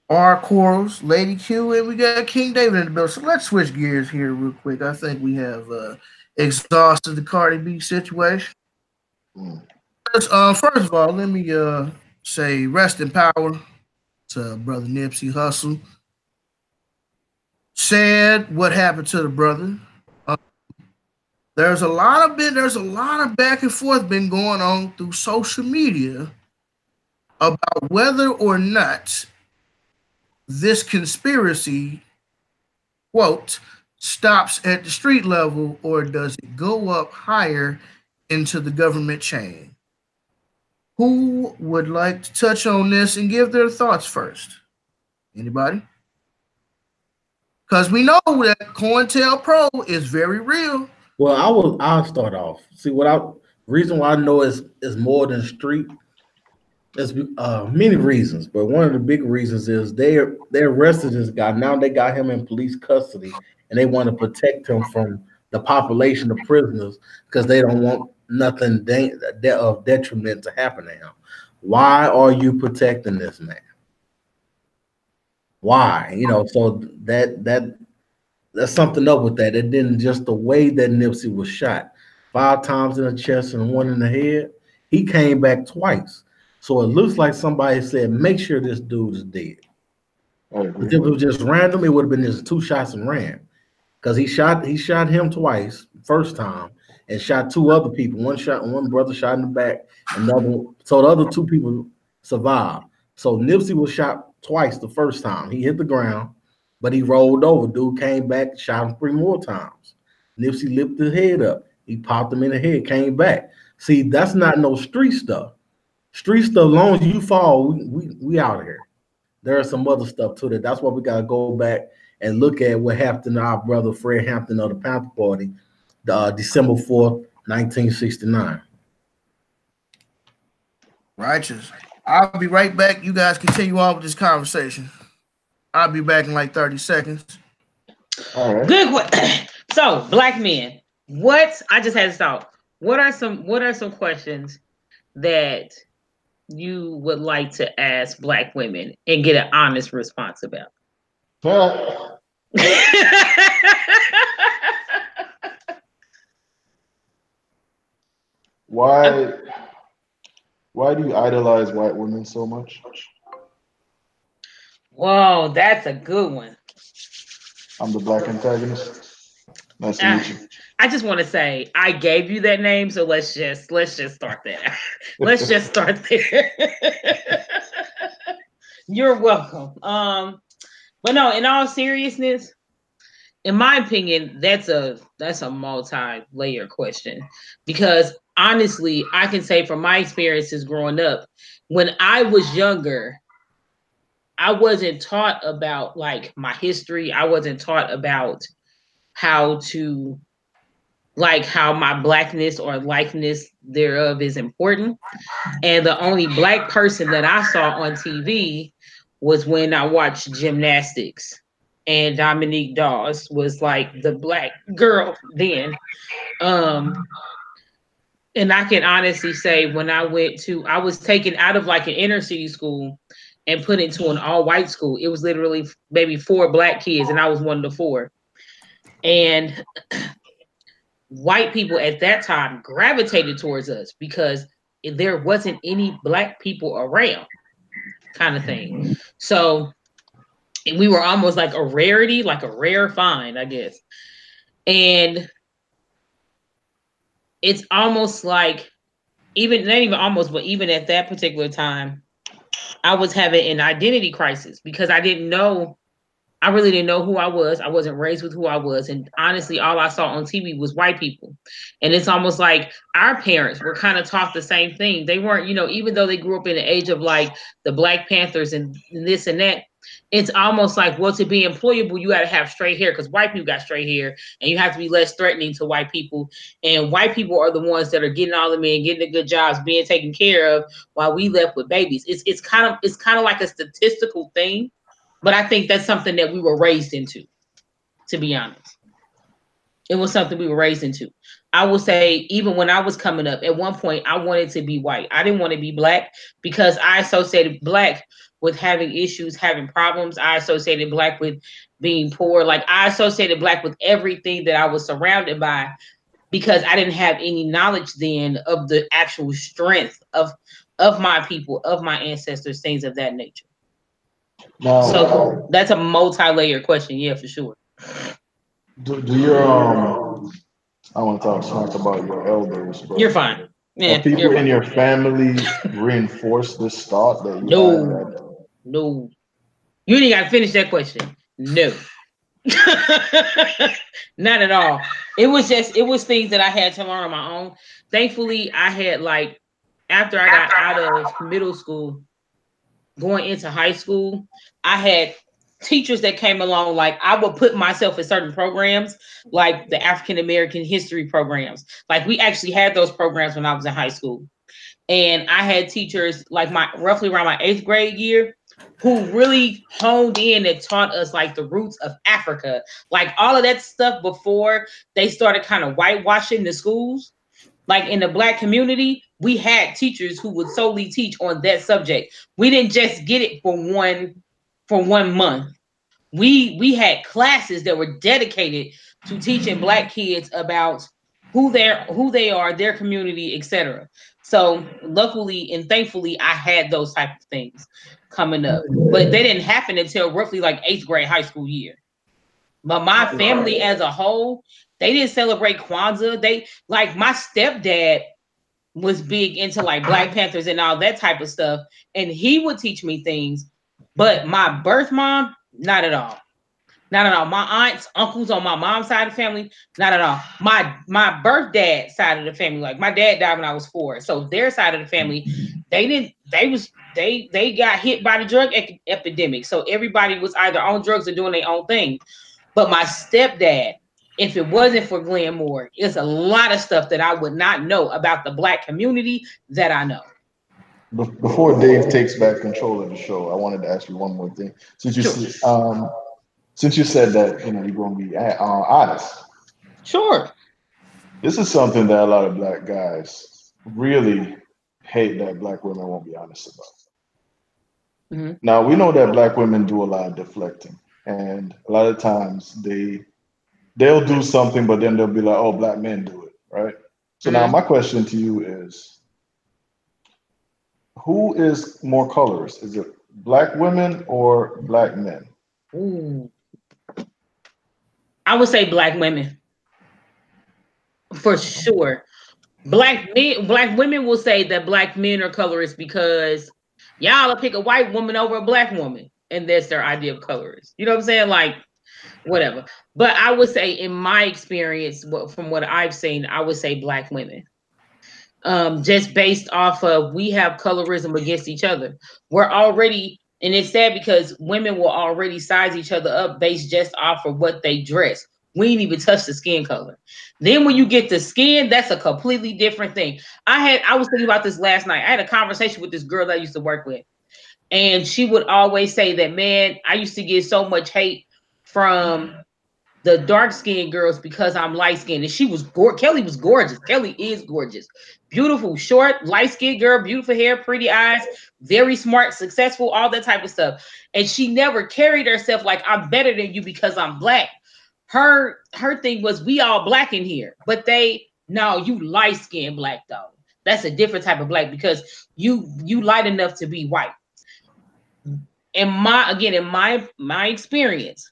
R. Quarles, Lady Q, and we got King David in the building. So let's switch gears here real quick. I think we have exhausted the Cardi B situation. First of all, let me say rest in power to Brother Nipsey Hustle. Sad what happened to the brother. There's a lot of back and forth been going on through social media about whether or not this conspiracy, quote, stops at the street level or does it go up higher into the government chain. Who would like to touch on this and give their thoughts first? Anybody? Because we know that COINTELPRO is very real. Well, I'll start off. See, reason why I know is more than street. There's many reasons, but one of the big reasons is they arrested this guy. Now they got him in police custody, and they want to protect him from the population of prisoners because they don't want nothing of detriment to happen to him. Why are you protecting this man? Why? So that's something up with that. And then just the way that Nipsey was shot, 5 times in the chest and 1 in the head, he came back twice. So it looks like somebody said, make sure this dude is dead. If it was just random, it would have been just 2 shots and ran. Because he shot him twice, first time, and shot 2 other people. One brother shot in the back, so the other 2 people survived. So Nipsey was shot twice the first time. He hit the ground, but he rolled over. Dude came back, shot him 3 more times. Nipsey lifted his head up. He popped him in the head, came back. See, that's not no street stuff. Street stuff, as long as you fall, we out of here. There is some other stuff to that. That's why we got to go back and look at what happened to our brother Fred Hampton of the Panther Party, December 4th, 1969. Righteous. I'll be right back. You guys continue on with this conversation. I'll be back in like 30 seconds. All right. Good. So, black men, I just had to stop. What are some questions that you would like to ask black women and get an honest response about? Why do you idolize white women so much? Whoa, that's a good one. I'm the black antagonist. Nice to meet you. I just want to say I gave you that name, so let's just start there. Let's just start there. You're welcome. But no, in all seriousness, in my opinion, that's a multi-layer question, because honestly, I can say from my experiences growing up, when I was younger, I wasn't taught about like my history. I wasn't taught about how my blackness or likeness thereof is important. And the only black person that I saw on TV was when I watched gymnastics, and Dominique Dawes was like the black girl then. And I can honestly say when I was taken out of like an inner city school and put into an all-white school. It was literally maybe 4 black kids, and I was one of the 4. And white people at that time gravitated towards us because there wasn't any black people around, kind of thing. So we were almost like a rarity, like a rare find, I guess. And it's almost like, even at that particular time, I was having an identity crisis because I really didn't know who I was. I wasn't raised with who I was. And honestly, all I saw on TV was white people. And it's almost like our parents were kind of taught the same thing. They weren't, even though they grew up in the age of like the Black Panthers and this and that, it's almost like, well, to be employable, you got to have straight hair because white people got straight hair, and you have to be less threatening to white people. And white people are the ones that are getting all the men, getting the good jobs, being taken care of, while we left with babies. It's kind of like a statistical thing, but I think that's something that we were raised into. To be honest, it was something we were raised into. I will say, even when I was coming up, at one point, I wanted to be white. I didn't want to be black because I associated black with having issues, having problems. I associated black with being poor. Like, I associated black with everything that I was surrounded by because I didn't have any knowledge then of the actual strength of my people, of my ancestors, things of that nature. Now, so that's a multi-layer question. Yeah, for sure. Do your I want to talk about your elders, but you're fine. Yeah, people in your family reinforce this thought that you had? No. You ain't got to finish that question. No. Not at all. It was things that I had to learn on my own. Thankfully, I had, like, after I got out of middle school, going into high school, I had teachers that came along, like I would put myself in certain programs, like the African American history programs. Like we actually had those programs when I was in high school. And I had teachers like roughly around my 8th grade year who really honed in and taught us like the roots of Africa, like all of that stuff before they started kind of whitewashing the schools. Like in the Black community, we had teachers who would solely teach on that subject. We didn't just get it for one month. We had classes that were dedicated to teaching Black kids about who they are, their community, etc. So luckily and thankfully, I had those type of things coming up, but they didn't happen until roughly like 8th grade high school year. But my family as a whole, they didn't celebrate Kwanzaa. They like my stepdad was big into like Black Panthers and all that type of stuff, and he would teach me things. But my birth mom, not at all. Not at all. My aunts, uncles on my mom's side of the family, not at all. My birth dad side of the family, like my dad died when I was 4. So their side of the family, they got hit by the drug epidemic. So everybody was either on drugs or doing their own thing. But my stepdad, if it wasn't for Glenn Moore, it's a lot of stuff that I would not know about the Black community that I know. Before Dave takes back control of the show, I wanted to ask you one more thing. Since you said that you're going to be honest. Sure. This is something that a lot of Black guys really hate that Black women won't be honest about. Mm-hmm. Now we know that Black women do a lot of deflecting, and a lot of times they'll do something, but then they'll be like, "Oh, Black men do it," right? So now my question to you is, who is more colorist? Is it Black women or Black men? Ooh. I would say Black women. For sure. Black women will say that Black men are colorists because y'all will pick a white woman over a Black woman, and that's their idea of colorist. You know what I'm saying? Like, whatever. But I would say, in my experience, from what I've seen, I would say Black women. Just based off of, we have colorism against each other. We're already, and it's sad because women will already size each other up based just off of what they dress. We ain't even touch the skin color. Then when you get the skin, that's a completely different thing. I was thinking about this last night. I had a conversation with this girl that I used to work with, and she would always say that, man, I used to get so much hate from the dark-skinned girls because I'm light-skinned. And she was Kelly was gorgeous. Kelly is gorgeous. Beautiful, short, light-skinned girl, beautiful hair, pretty eyes, very smart, successful, all that type of stuff. And she never carried herself like, I'm better than you because I'm Black. Her thing was, we all Black in here. But no, you light-skinned Black though. That's a different type of Black because you light enough to be white. In my experience,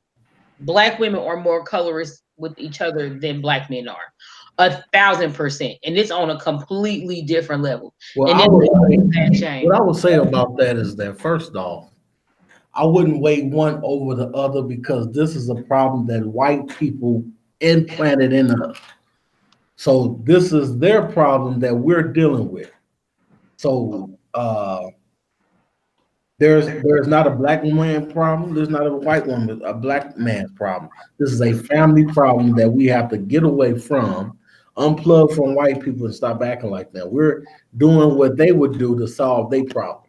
Black women are more colorist with each other than Black men are. 1,000%. And it's on a completely different level. Well, what I would say about that is that, first off, I wouldn't weigh one over the other because this is a problem that white people implanted in us. So this is their problem that we're dealing with. So there's not a Black man problem. There's not a white woman, a Black man's problem. This is a family problem that we have to get away from, unplug from white people and stop acting like that. We're doing what they would do to solve their problems.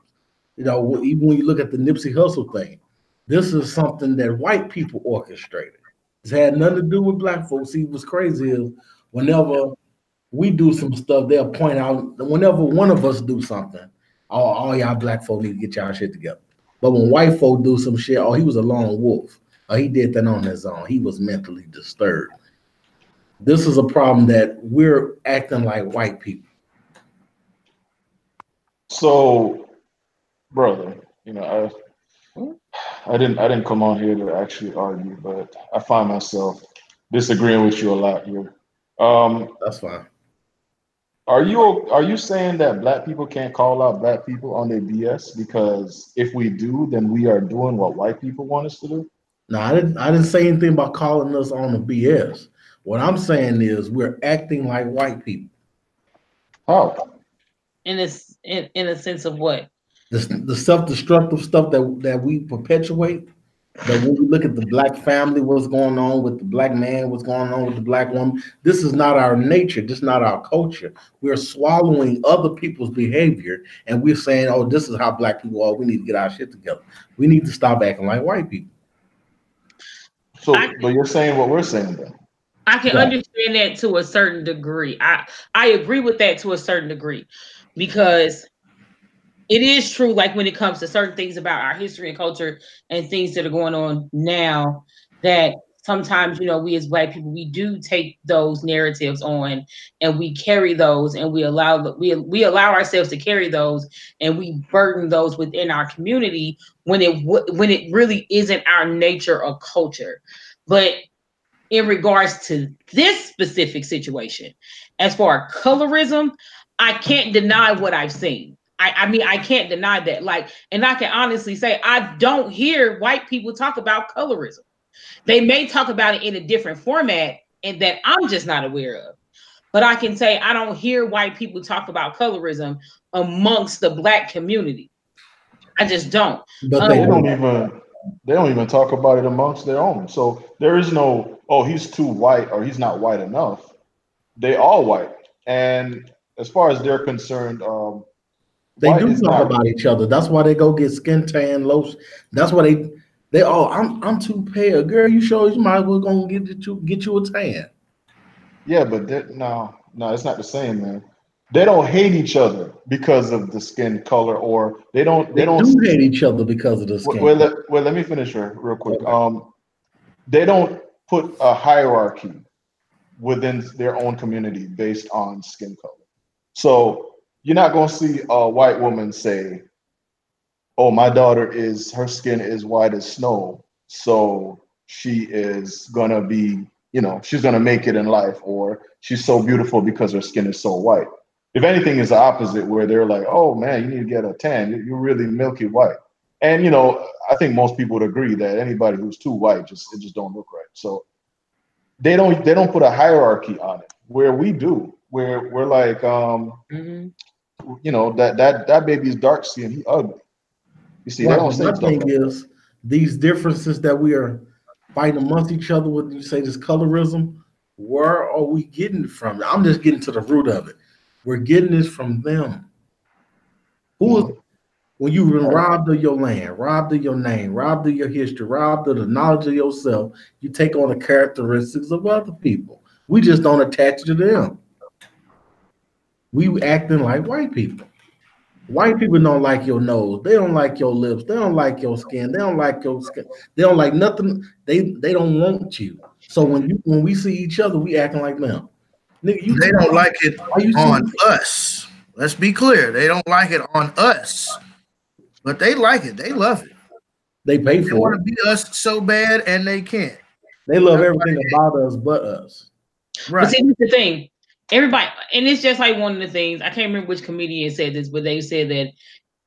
You know, even when you look at the Nipsey Hustle thing, this is something that white people orchestrated. It's had nothing to do with Black folks. See, what's crazy is whenever we do some stuff, they'll point out, whenever one of us do something, all y'all Black folk need to get y'all shit together. But when white folk do some shit, he was a lone wolf. He did that on his own. He was mentally disturbed. This is a problem that we're acting like white people. So, brother, I didn't come on here to actually argue, but I find myself disagreeing with you a lot here. That's fine. Are you saying that Black people can't call out Black people on their BS? Because if we do, then we are doing what white people want us to do? No, I didn't say anything about calling us on the BS. What I'm saying is we're acting like white people. How? In a sense of what? The self-destructive stuff that we perpetuate, But when you look at the black family, what's going on with the black man, what's going on with the black woman, this is not our nature. This is not our culture. We're swallowing other people's behavior, and we're saying, oh, this is how black people are. We need to get our shit together. We need to stop acting like white people. So, but you're saying what we're saying then. I can understand that to a certain degree. I agree with that to a certain degree, because it is true, like when it comes to certain things about our history and culture and things that are going on now, that sometimes, you know, we as black people, we do take those narratives on and we carry those, and we allow ourselves to carry those, and we burden those within our community when it really isn't our nature or culture. But in regards to this specific situation, as far as colorism, I can't deny what I've seen. I mean, I can't deny that. Like, and I can honestly say, I don't hear white people talk about colorism. They may talk about it in a different format and that I'm just not aware of. But I can say I don't hear white people talk about colorism amongst the black community. I just don't. But they don't even talk about it amongst their own. So there is no, oh, he's too white or he's not white enough. They all white. And as far as they're concerned, they do talk about each other. That's why they go get skin tan lotion. That's why they I'm too pale. Girl, you sure you might as well go get you a tan. Yeah, but no, it's not the same, man. They don't hate each other because of the skin color, or they don't hate each other because of the skin. Well, let me finish real quick. Okay. They don't put a hierarchy within their own community based on skin color. So you're not going to see a white woman say, oh, my daughter her skin is white as snow, so she is going to be, she's going to make it in life, or she's so beautiful because her skin is so white. If anything, is the opposite, where they're like, oh, man, you need to get a tan. You're really milky white. And, I think most people would agree that anybody who's too white, it just don't look right. So they don't put a hierarchy on it, where we do, where we're like, that baby's dark skin, he ugly. You see, they don't say stuff like that. These differences that we are fighting amongst each other with, you say this colorism, where are we getting it from? I'm just getting to the root of it. We're getting this from them. When you've been robbed of your land, robbed of your name, robbed of your history, robbed of the knowledge of yourself, you take on the characteristics of other people. We just don't attach to them. We acting like white people. White people don't like your nose. They don't like your lips. They don't like your skin. They don't like your skin. They don't like nothing. They don't want you. So when we see each other, we acting like them. Nigga, they don't like it on us. Let's be clear. They don't like it on us. But they like it. They love it. They pay for it. They want to be us so bad, and they can't. They love everything about us but us. Right. But see, here's the thing. Everybody, and it's just like one of the things, I can't remember which comedian said this, but they said that,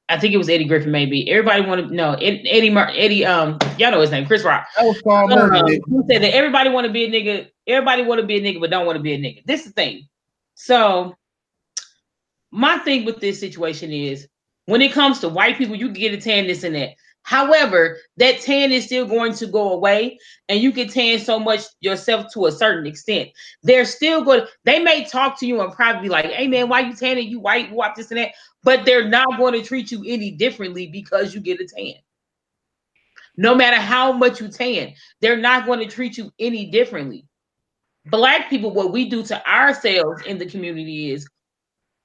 I think it was Eddie Griffin, maybe. Everybody wanted, no, Eddie, y'all know his name, Chris Rock. That was Paul Murray. He said that everybody want to be a nigga, but don't want to be a nigga. This is the thing. So, my thing with this situation is, when it comes to white people, you can get a tan, this and that. However, that tan is still going to go away, and you can tan so much yourself to a certain extent. They're still going. They may talk to you and probably be like, "Hey man, why you tanning? You white, you want this and that." But they're not going to treat you any differently because you get a tan. No matter how much you tan, they're not going to treat you any differently. Black people, what we do to ourselves in the community is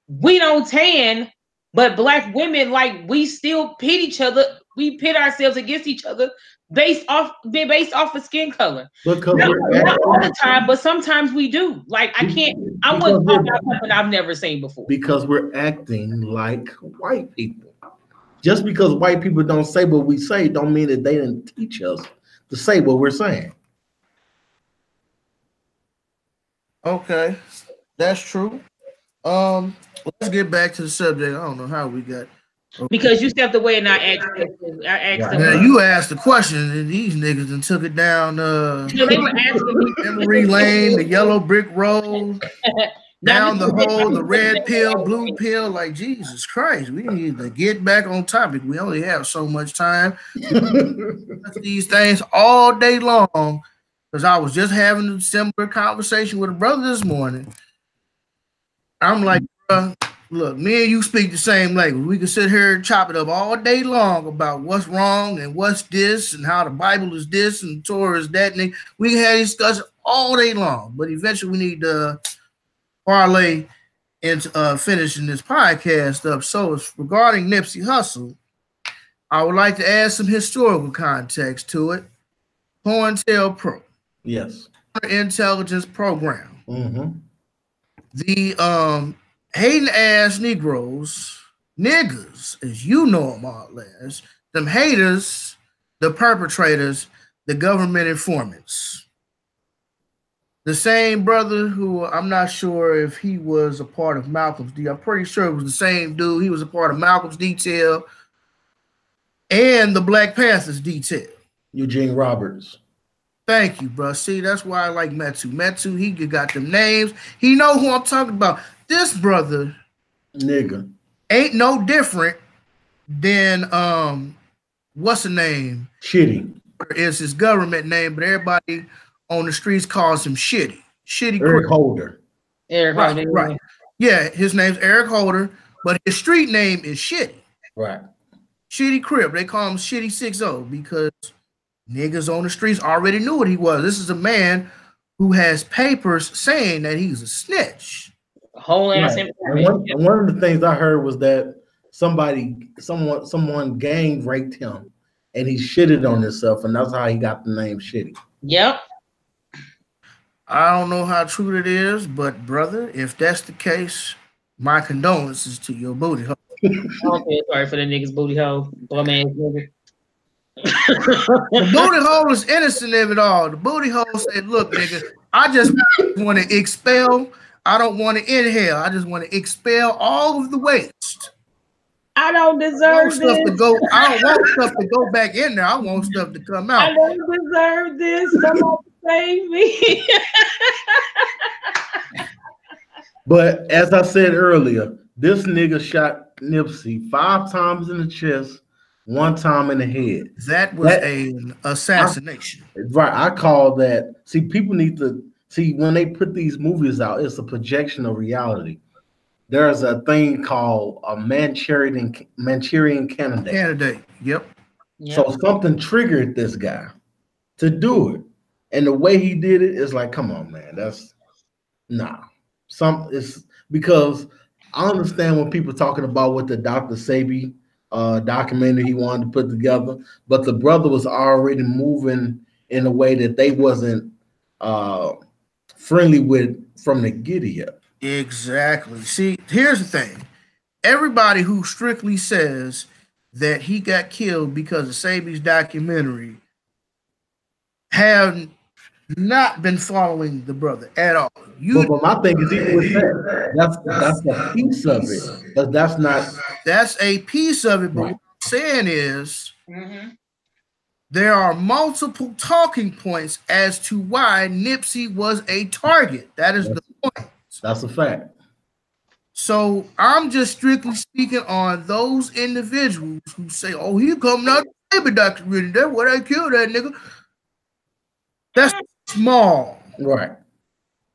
we don't tan. But black women, like, we still pit each other. We pit ourselves against each other based off of skin color. Not all the time, but sometimes we do. Like, I wouldn't talk about something I've never seen before. Because we're acting like white people. Just because white people don't say what we say, don't mean that they didn't teach us to say what we're saying. Okay, that's true. Let's get back to the subject. I don't know how we got. Okay. Because you stepped away and I asked them. Yeah, you asked the question, and these niggas and took it down. They were asking me memory lane, the yellow brick road. down the hole, the red pill, blue pill, like Jesus Christ. We need to get back on topic. We only have so much time. These things all day long. Because I was just having a similar conversation with a brother this morning. I'm like, bro, look, me and you speak the same language. We can sit here and chop it up all day long about what's wrong and what's this and how the Bible is this and the Torah is that. And we can have discussion all day long. But eventually we need to parlay into finishing this podcast up. So it's regarding Nipsey Hustle. I would like to add some historical context to it. COINTELPRO. Yes. Intelligence program. Mm-hmm. The hating ass Negroes, niggas, as you know them all as, them haters, the perpetrators, the government informants. The same brother who I'm not sure if he was a part of Malcolm's I'm pretty sure it was the same dude. He was a part of Malcolm's detail and the Black Panthers detail. Eugene Roberts. Thank you, bro. See, that's why I like Metu. Metu, he got them names. He know who I'm talking about. This brother, nigga, ain't no different than what's the name? Shitty. Eric Holder. Eric Holder. Right. Yeah, his name's Eric Holder, but his street name is Shitty. Right. Shitty Crip. They call him Shitty 6-0 because niggas on the streets already knew what he was. This is a man who has papers saying that he's a snitch. Whole ass information. One of the things I heard was that someone gang raped him and he shitted on himself, and that's how he got the name Shitty. Yep. I don't know how true it is, but brother, if that's the case, my condolences to your booty hole. I don't feel sorry for the niggas booty hole. Bum ass nigga. The booty hole is innocent of it all. The booty hole said, look, nigga, I just want to expel. I don't want to inhale. I just want to expel all of the waste. I don't deserve this. I don't want stuff to go back in there. I want stuff to come out. I don't deserve this. Somebody save me. But as I said earlier, this nigga shot Nipsey 5 times in the chest, 1 time in the head. That was an assassination. Right. I call that. See, people need to see when they put these movies out, it's a projection of reality. There's a thing called a Manchurian candidate. Yep. So something triggered this guy to do it. And the way he did it is like, come on, man. That's it's because I understand when people talking about what the Dr. Sebi documentary he wanted to put together, but the brother was already moving in a way that they wasn't friendly with from the giddy up. Exactly. See, here's the thing. Everybody who strictly says that he got killed because of Sebi's documentary have not been following the brother at all. But my thing is, even with that's a piece of it, but that's not. That's a piece of it. But what I'm saying is, there are multiple talking points as to why Nipsey was a target. That is the point. That's a fact. So I'm just strictly speaking on those individuals who say, "Oh, he coming out the Sebi documentary. That's where they killed that nigga." That's small, right?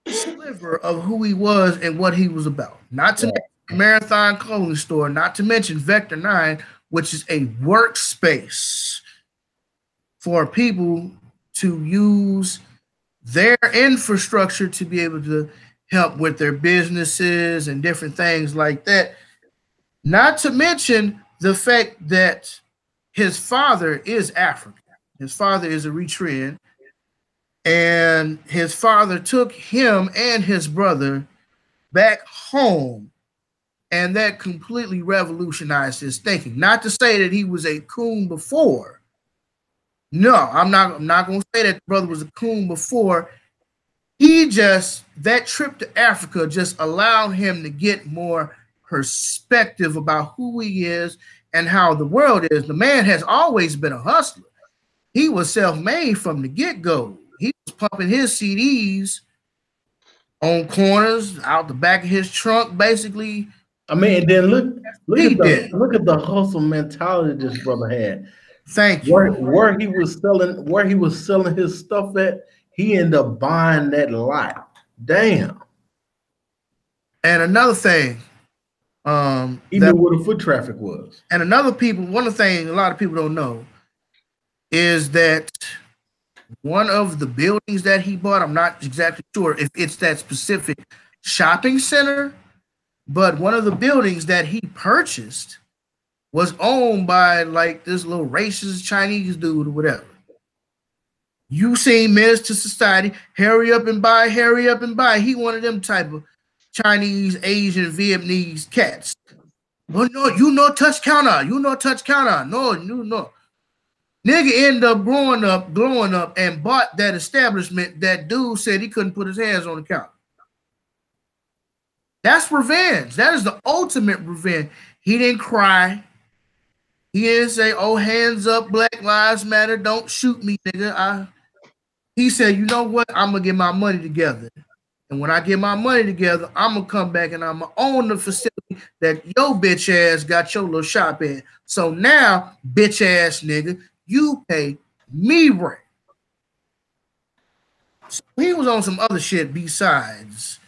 Sliver of who he was and what he was about. Not to mention Marathon Clothing Store, not to mention Vector 9, which is a workspace for people to use their infrastructure to be able to help with their businesses and different things like that. Not to mention the fact that his father is African. His father is Eritrean. And his father took him and his brother back home. And that completely revolutionized his thinking. Not to say that he was a coon before. No, I'm not going to say that the brother was a coon before. That trip to Africa just allowed him to get more perspective about who he is and how the world is. The man has always been a hustler. He was self-made from the get-go. He was pumping his CDs on corners, out the back of his trunk, basically. I mean, and then look He at did. the hustle mentality this brother had. Thank you. Where he was selling his stuff at, he ended up buying that lot. Damn. And another thing, he knew where the foot traffic was. And one of the things a lot of people don't know is that one of the buildings that he bought, I'm not exactly sure if it's that specific shopping center, but one of the buildings that he purchased was owned by like this little racist Chinese dude or whatever. You seen Menace to Society, hurry up and buy. He one of them type of Chinese, Asian, Vietnamese cats. Oh no, you no touch counter. No. Nigga ended up growing up and bought that establishment that dude said he couldn't put his hands on the counter. That's revenge. That is the ultimate revenge. He didn't cry. He didn't say, oh, hands up, Black Lives Matter, don't shoot me, nigga. He said, you know what? I'm going to get my money together. And when I get my money together, I'm going to come back and I'm going to own the facility that your bitch ass got your little shop in. So now, bitch ass nigga, you pay me rent. So he was on some other shit besides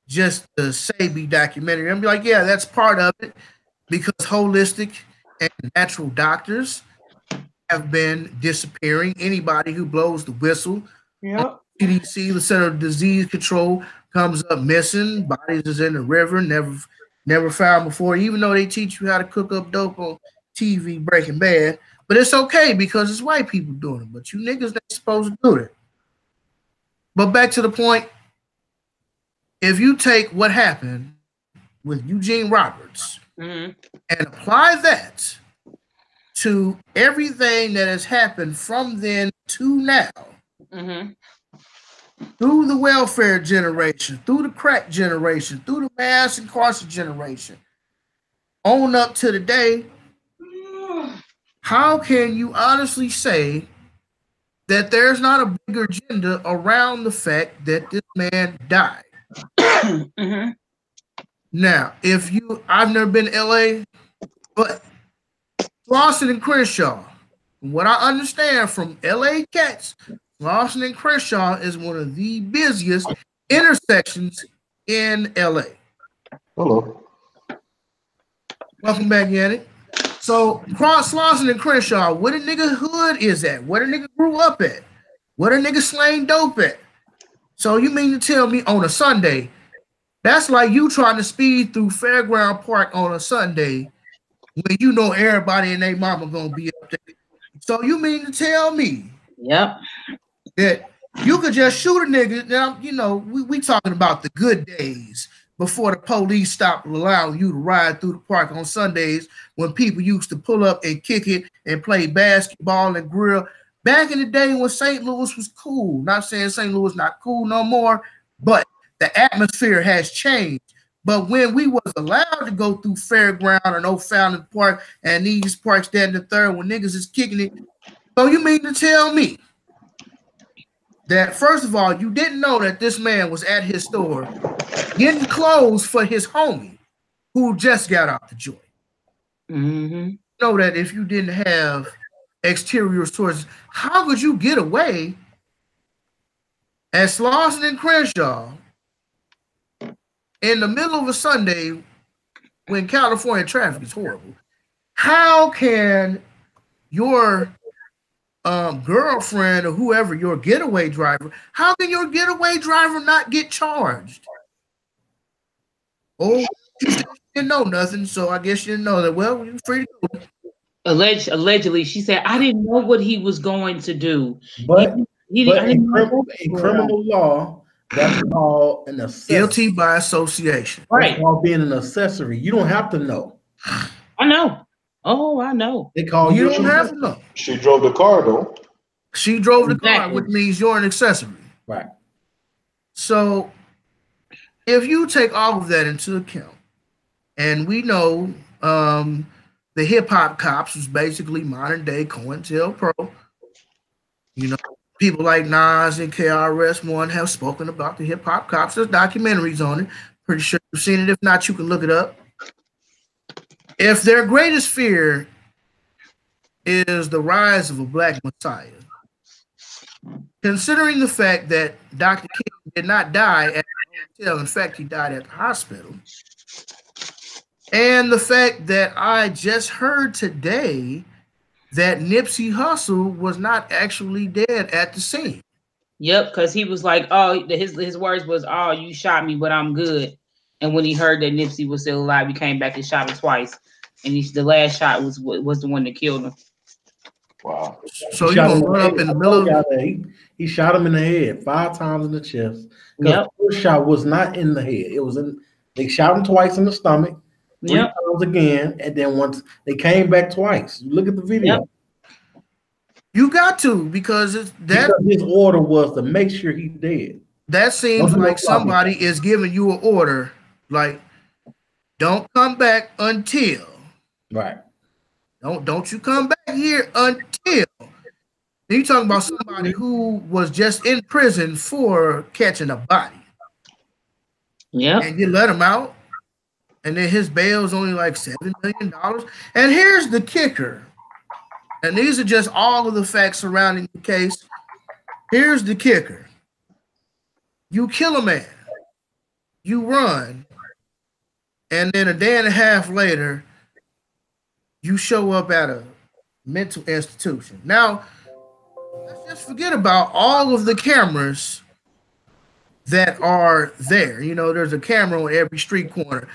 just the Sabi documentary. I'm like, yeah, that's part of it because holistic and natural doctors have been disappearing. Anybody who blows the whistle, CDC, the Center of Disease Control, comes up missing. Bodies is in the river, never found before. Even though they teach you how to cook up dope on TV, Breaking Bad, but it's okay because it's white people doing it. But you niggas ain't supposed to do it. But back to the point. If you take what happened with Eugene Roberts and apply that to everything that has happened from then to now, through the welfare generation, through the crack generation, through the mass incarceration generation, on up to today, how can you honestly say that there's not a bigger agenda around the fact that this man died? Now, I've never been to LA, but Lawson and Crenshaw, what I understand from LA cats, Lawson and Crenshaw is one of the busiest intersections in LA. Hello. Welcome back, Yannick. So, cross Lawson and Crenshaw, what a nigga hood is at? What a nigga grew up at? What a nigga slang dope at? So, you mean to tell me on a Sunday, that's like you trying to speed through Fairground Park on a Sunday when you know everybody and their mama gonna be up there. So, you mean to tell me that you could just shoot a nigga? Now, you know, we talking about the good days before the police stopped allowing you to ride through the park on Sundays when people used to pull up and kick it and play basketball and grill. Back in the day when St. Louis was cool. Not saying St. Louis not cool no more, but the atmosphere has changed. But when we was allowed to go through Fairground and O'Fallon Park and these parks that and the third when niggas is kicking it, so you mean to tell me that, first of all, you didn't know that this man was at his store getting clothes for his homie who just got out the joint? You know that if you didn't have exterior stores, how could you get away as Lawson and Crenshaw in the middle of a Sunday when California traffic is horrible? How can your girlfriend or whoever, your getaway driver, how can your getaway driver not get charged? Oh, you didn't know nothing, so I guess you didn't know that. Well, you're free to go. Allegedly, she said, I didn't know what he was going to do. But in criminal law, that's called an accessory. Guilty by association. Right. That's called being an accessory. You don't have to know. I know. Oh, I know. They call you don't have to know. She drove the car, though. She drove the car, which means you're an accessory. Right. So if you take all of that into account, and we know the hip hop cops was basically modern day COINTELPRO, you know, People like Nas and KRS-One have spoken about the hip hop cops. There's documentaries on it. Pretty sure you've seen it. If not, you can look it up. If their greatest fear is the rise of a black messiah, considering the fact that Dr. King did not die at the hotel, in fact, he died at the hospital, and the fact that I just heard today that Nipsey Hussle was not actually dead at the scene. Yep, because he was like, "Oh, his words was, oh, you shot me, but I'm good." And when he heard that Nipsey was still alive, he came back and shot him twice. And the last shot was the one that killed him. Wow. So you gonna run up in the middle of he shot him in the head 5 times in the chest. Yep. The first shot was not in the head. It was in. They shot him twice in the stomach. 3 times again, and then once they came back twice. Look at the video. Yep. You got to, because his order was to make sure he's dead. That seems like somebody is giving you an order, like, don't come back until. Right. Don't you come back here until. Then you talking about somebody who was just in prison for catching a body. Yeah. And you let him out, and then his bail is only like $7 million. And here's the kicker. And these are just all of the facts surrounding the case. Here's the kicker. You kill a man, you run, and then a day and a half later, you show up at a mental institution. Now, let's just forget about all of the cameras that are there. You know, there's a camera on every street corner.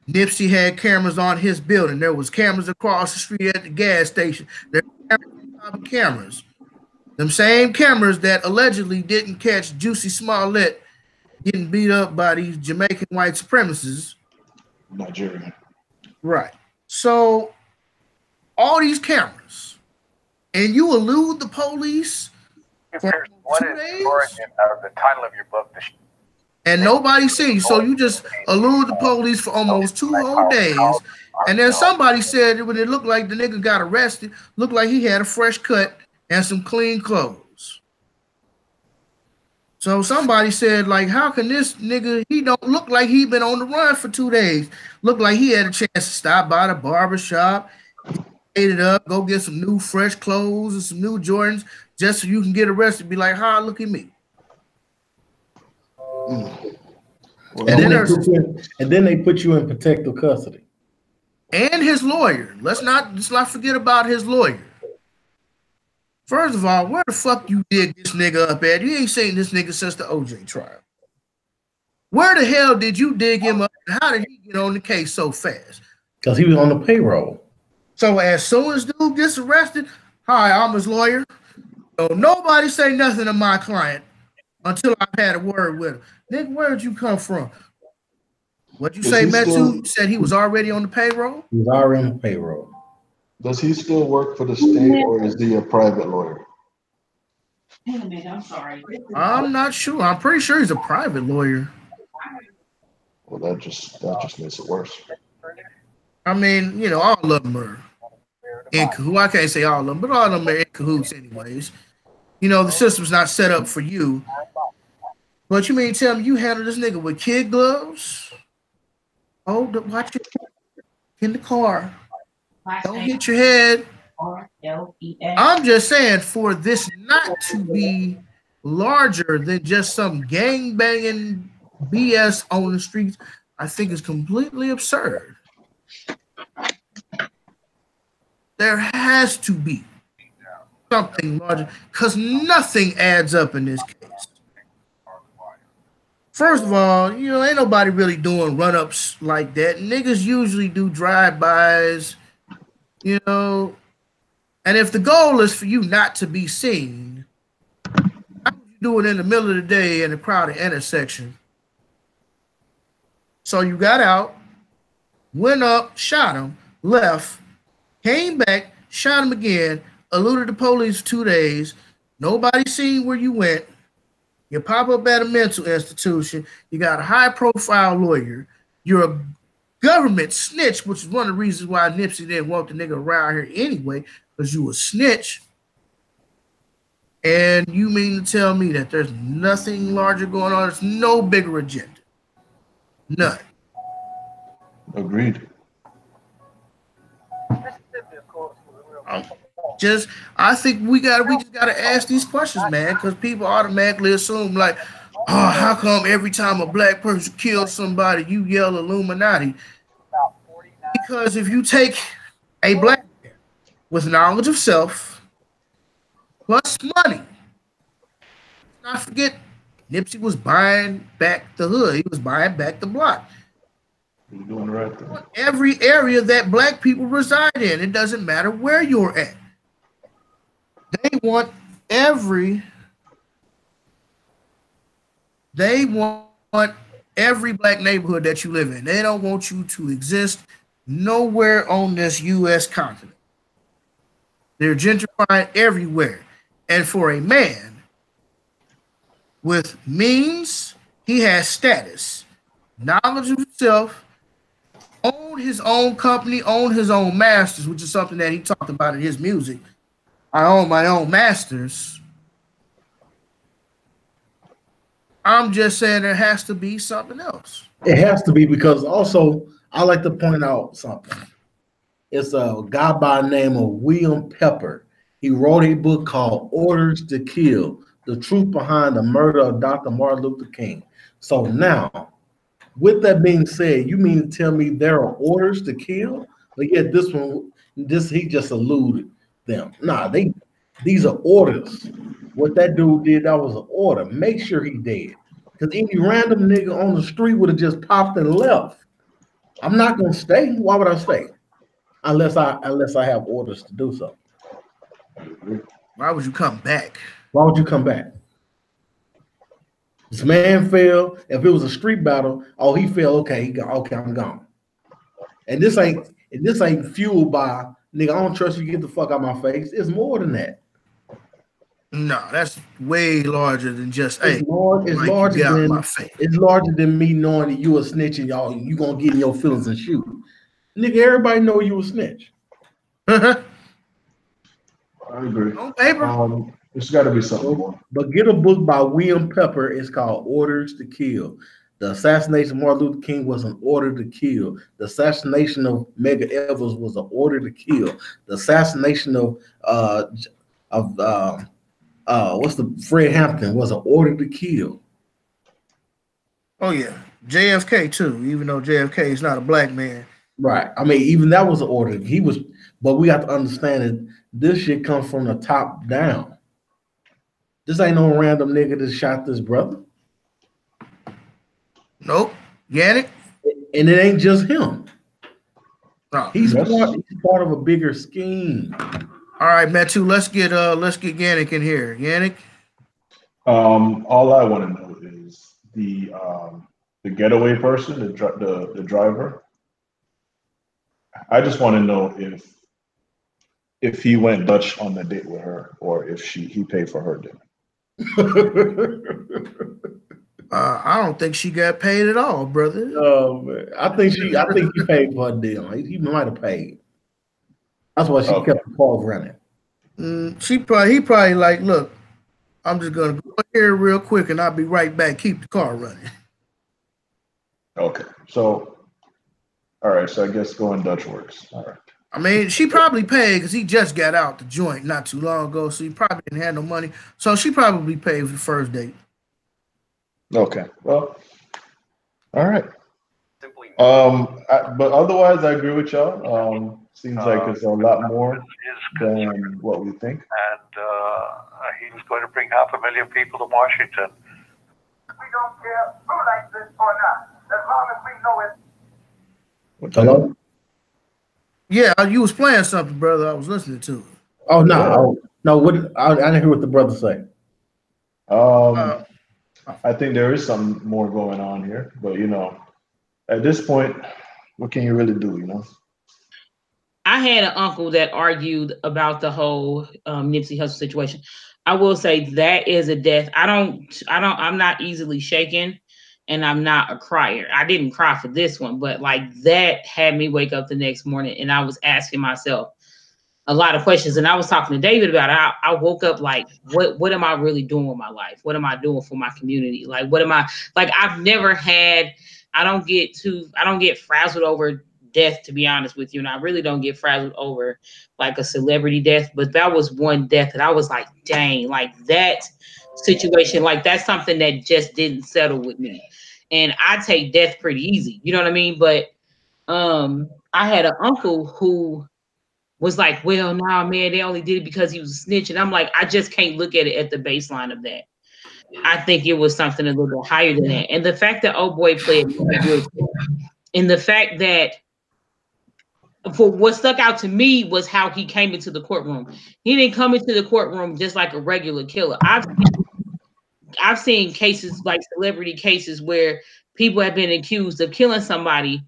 Nipsey had cameras on his building. There was cameras across the street at the gas station. There were cameras. Them same cameras that allegedly didn't catch Juicy Smollett getting beat up by these Jamaican white supremacists. Nigerian. Right. So all these cameras, and you elude the police for 2 days? The title of your book, and nobody seen you. So you just elude the police for almost 2 whole days. And then somebody said when it looked like the nigga got arrested, looked like he had a fresh cut and some clean clothes. So somebody said, like, how can this nigga, he don't look like he been on the run for 2 days. Looked like he had a chance to stop by the barbershop, ate it up, go get some new fresh clothes and some new Jordans just so you can get arrested. Be like, ha, look at me. Well, and then they put you in protective custody. And his lawyer. Let's not forget about his lawyer. First of all, where the fuck you dig this nigga up at? You ain't seen this nigga since the OJ trial. Where the hell did you dig him up? And how did he get on the case so fast? Because he was on the payroll. So as soon as dude gets arrested, hi, I'm his lawyer. So nobody say nothing to my client until I've had a word with him. Nigga, where'd you come from? What'd you say, Metu? You said he was already on the payroll? He was already on the payroll. Does he still work for the state, or is he a private lawyer? Wait a minute, I'm sorry. I'm not sure. I'm pretty sure he's a private lawyer. Well, that just makes it worse. I mean, you know, all of them are in cahoots. I can't say all of them, but all of them are in cahoots anyways. You know, the system's not set up for you. But you mean tell me you handle this nigga with kid gloves? Oh, watch it in the car. Don't hit your head. I'm just saying, for this not to be larger than just some gang banging BS on the streets, I think is completely absurd. There has to be something larger, because nothing adds up in this case. First of all, you know, ain't nobody really doing run-ups like that. Niggas usually do drive-bys, you know. And if the goal is for you not to be seen, how would you do it in the middle of the day in a crowded intersection? So you got out, went up, shot him, left, came back, shot him again, eluded the police for 2 days. Nobody seen where you went. You pop up at a mental institution. You got a high-profile lawyer. You're a government snitch, which is one of the reasons why Nipsey didn't want the nigga around here anyway, because you a snitch. And you mean to tell me that there's nothing larger going on? There's no bigger agenda. None. Agreed. I think we just gotta ask these questions, man, because people automatically assume like, oh, how come every time a black person kills somebody, you yell Illuminati? Because if you take a black man with knowledge of self plus money, let's not forget Nipsey was buying back the hood. He was buying back the block. You're doing the right thing. Every area that black people reside in, it doesn't matter where you're at. They want every black neighborhood that you live in. They don't want you to exist nowhere on this U.S. continent. They're gentrifying everywhere. And for a man with means, he has status, knowledge of himself, own his own company, own his own masters, which is something that he talked about in his music. I own my own masters. I'm just saying there has to be something else. It has to be, because also I like to point out something. It's a guy by the name of William Pepper. He wrote a book called Orders to Kill, the truth behind the murder of Dr. Martin Luther King. So now, with that being said, you mean to tell me there are orders to kill? But yet he just alluded them. Nah, these are orders. What that dude did, that was an order. Make sure he dead. Because any random nigga on the street would have just popped and left. I'm not gonna stay. Why would I stay? Unless I have orders to do so. Why would you come back? Why would you come back? This man fell. If it was a street battle, oh, he fell. Okay, okay, I'm gone. And this ain't fueled by nigga. I don't trust you. Get the fuck out of my face. It's more than that. No, that's way larger than just it's larger than me knowing that you a snitch and y'all you gonna get in your feelings and shoot. Nigga, everybody know you a snitch. I agree. On paper. There's got to be something more. But get a book by William Pepper. It's called Orders to Kill. The assassination of Martin Luther King was an order to kill. The assassination of Medgar Evers was an order to kill. The assassination of Fred Hampton was an order to kill. Oh yeah, JFK too. Even though JFK is not a black man, right? I mean, even that was an order. But we have to understand that this shit comes from the top down. This ain't no random nigga that shot this brother. Nope, Yannick. And it ain't just him. No, he's part of a bigger scheme. All right, Metu, let's get Yannick in here. Yannick. All I want to know is the getaway person, the driver. I just want to know if he went Dutch on the date with her, or if he paid for her dinner. I don't think she got paid at all, brother. Oh man, I think he paid for her deal. He might have paid. That's why she kept the calls running. He probably like, look, I'm just gonna go here real quick and I'll be right back. Keep the car running. Okay, so all right, so I guess going Dutch works. All right. I mean, she probably paid because he just got out the joint not too long ago, so he probably didn't have no money. So she probably paid for the first date. Okay, well, all right. But otherwise, I agree with y'all. Seems like it's a lot more than what we think. And he's going to bring 500,000 people to Washington. We don't care who likes this or not, as long as we know it. Hello? Yeah, you was playing something, brother. I was listening to it. Oh no, I didn't hear what the brother say. I think there is some more going on here, but at this point, what can you really do? I had an uncle that argued about the whole Nipsey Hustle situation. I will say that is a death. I'm not easily shaken, and I'm not a crier. I didn't cry for this one, but like that had me wake up the next morning, and I was asking myself, a lot of questions. And I was talking to David about it. I woke up like, what am I really doing with my life? What am I doing for my community? Like, what am I like? I've never had. I don't get frazzled over death, to be honest with you, and I really don't get frazzled over like a celebrity death. But that was one death that I was like, dang, like that situation, like that's something that just didn't settle with me. And I take death pretty easy, you know what I mean? But I had an uncle who was like, well, nah, man, they only did it because he was a snitch. And I'm like, I just can't look at it at the baseline of that. I think it was something a little bit higher than that. And the fact that old boy played guilty, and the fact that for what stuck out to me was how he came into the courtroom. He didn't come into the courtroom just like a regular killer. I've seen cases like celebrity cases where people have been accused of killing somebody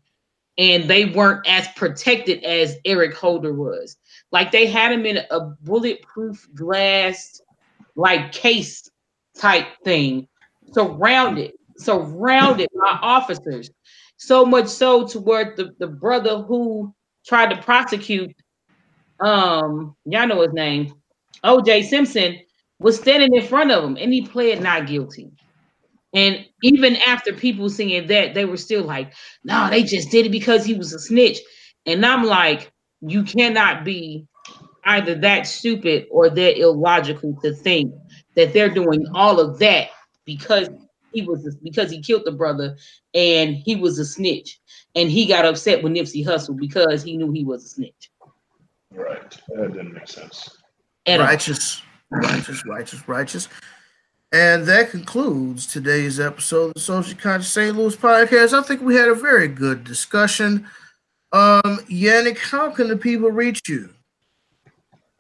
and they weren't as protected as Eric Holder was. Like they had him in a bulletproof glass like case type thing, surrounded by officers. So much so to where the brother who tried to prosecute y'all know his name, OJ Simpson, was standing in front of him and he pled not guilty. And even after people saying that, they were still like, no, they just did it because he was a snitch. And I'm like, you cannot be either that stupid or that illogical to think that they're doing all of that because he killed the brother and he was a snitch. And he got upset with Nipsey Hustle because he knew he was a snitch. Right. That didn't make sense. Righteous. And that concludes today's episode of the Social Conscious St. Louis podcast. I think we had a very good discussion. Yannick, how can the people reach you?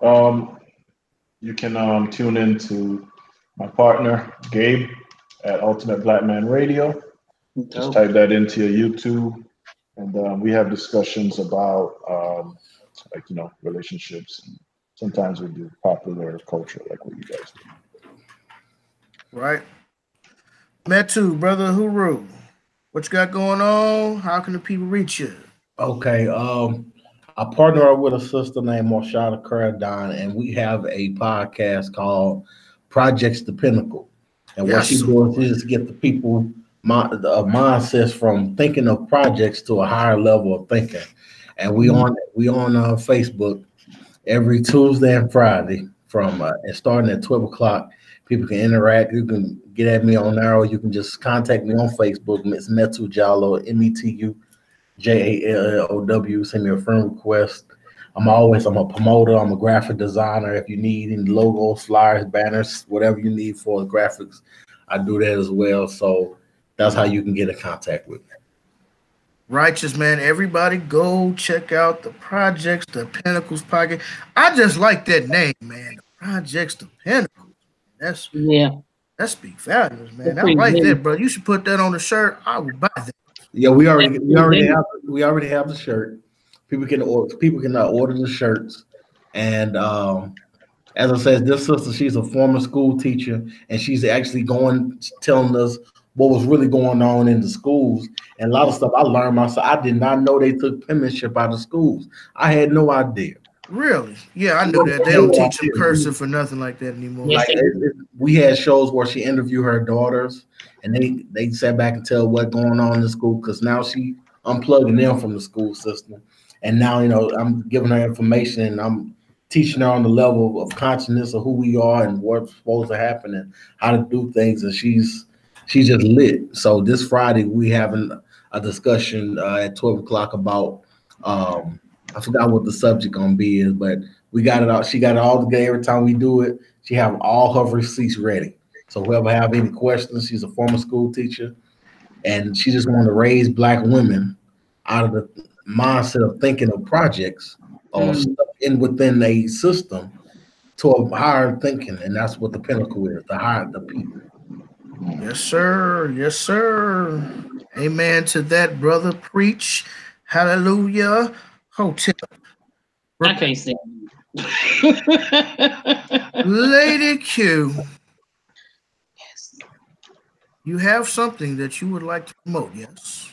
You can tune in to my partner, Gabe, at Ultimate Black Man Radio. Just type that into your YouTube. And we have discussions about, relationships. Sometimes we do popular culture like what you guys do. Right. Metu, brother Huru, what you got going on? How can the people reach you? Okay. I partner up with a sister named Marshada Caradon, and we have a podcast called Projects the Pinnacle. And what she does is get the people mindsets from thinking of projects to a higher level of thinking. And we on Facebook every Tuesday and Friday from and starting at 12 o'clock. People can interact. You can get at me on there, or you can just contact me on Facebook. It's Metu Jallow, METUJALLOW. Send me a friend request. I'm a promoter. I'm a graphic designer. If you need any logos, flyers, banners, whatever you need for graphics, I do that as well. So that's how you can get in contact with me. Righteous, man. Everybody go check out the Projects, the Pinnacles podcast. I just like that name, man. The Projects, the Pinnacles. That's big values, man. I like that, bro. You should put that on the shirt. I will buy that. Yeah, we already have the shirt. People can order the shirts, and as I said, this sister, she's a former school teacher, and she's actually telling us what was really going on in the schools, and a lot of stuff I learned myself. I did not know they took penmanship out of schools. I had no idea. Really? Yeah, I knew that. They don't teach them cursive for nothing like that anymore. Yes, we had shows where she interviewed her daughters, and they sat back and tell what's going on in the school, because now she unplugging them from the school system. And now, I'm giving her information, and I'm teaching her on the level of consciousness of who we are and what's supposed to happen and how to do things. And she's just lit. So this Friday, we having a discussion at 12 o'clock about I forgot what the subject gonna be is, but we got it out. She got it all together. Every time we do it, she have all her receipts ready. So whoever have any questions, she's a former school teacher, and she just want to raise Black women out of the mindset of thinking of projects or stuff within a system to a higher thinking, and that's what the pinnacle is, the people. Yes, sir. Yes, sir. Amen to that, brother. Preach. Hallelujah. Hotel. I can't say. Lady Q. Yes. You have something that you would like to promote, yes?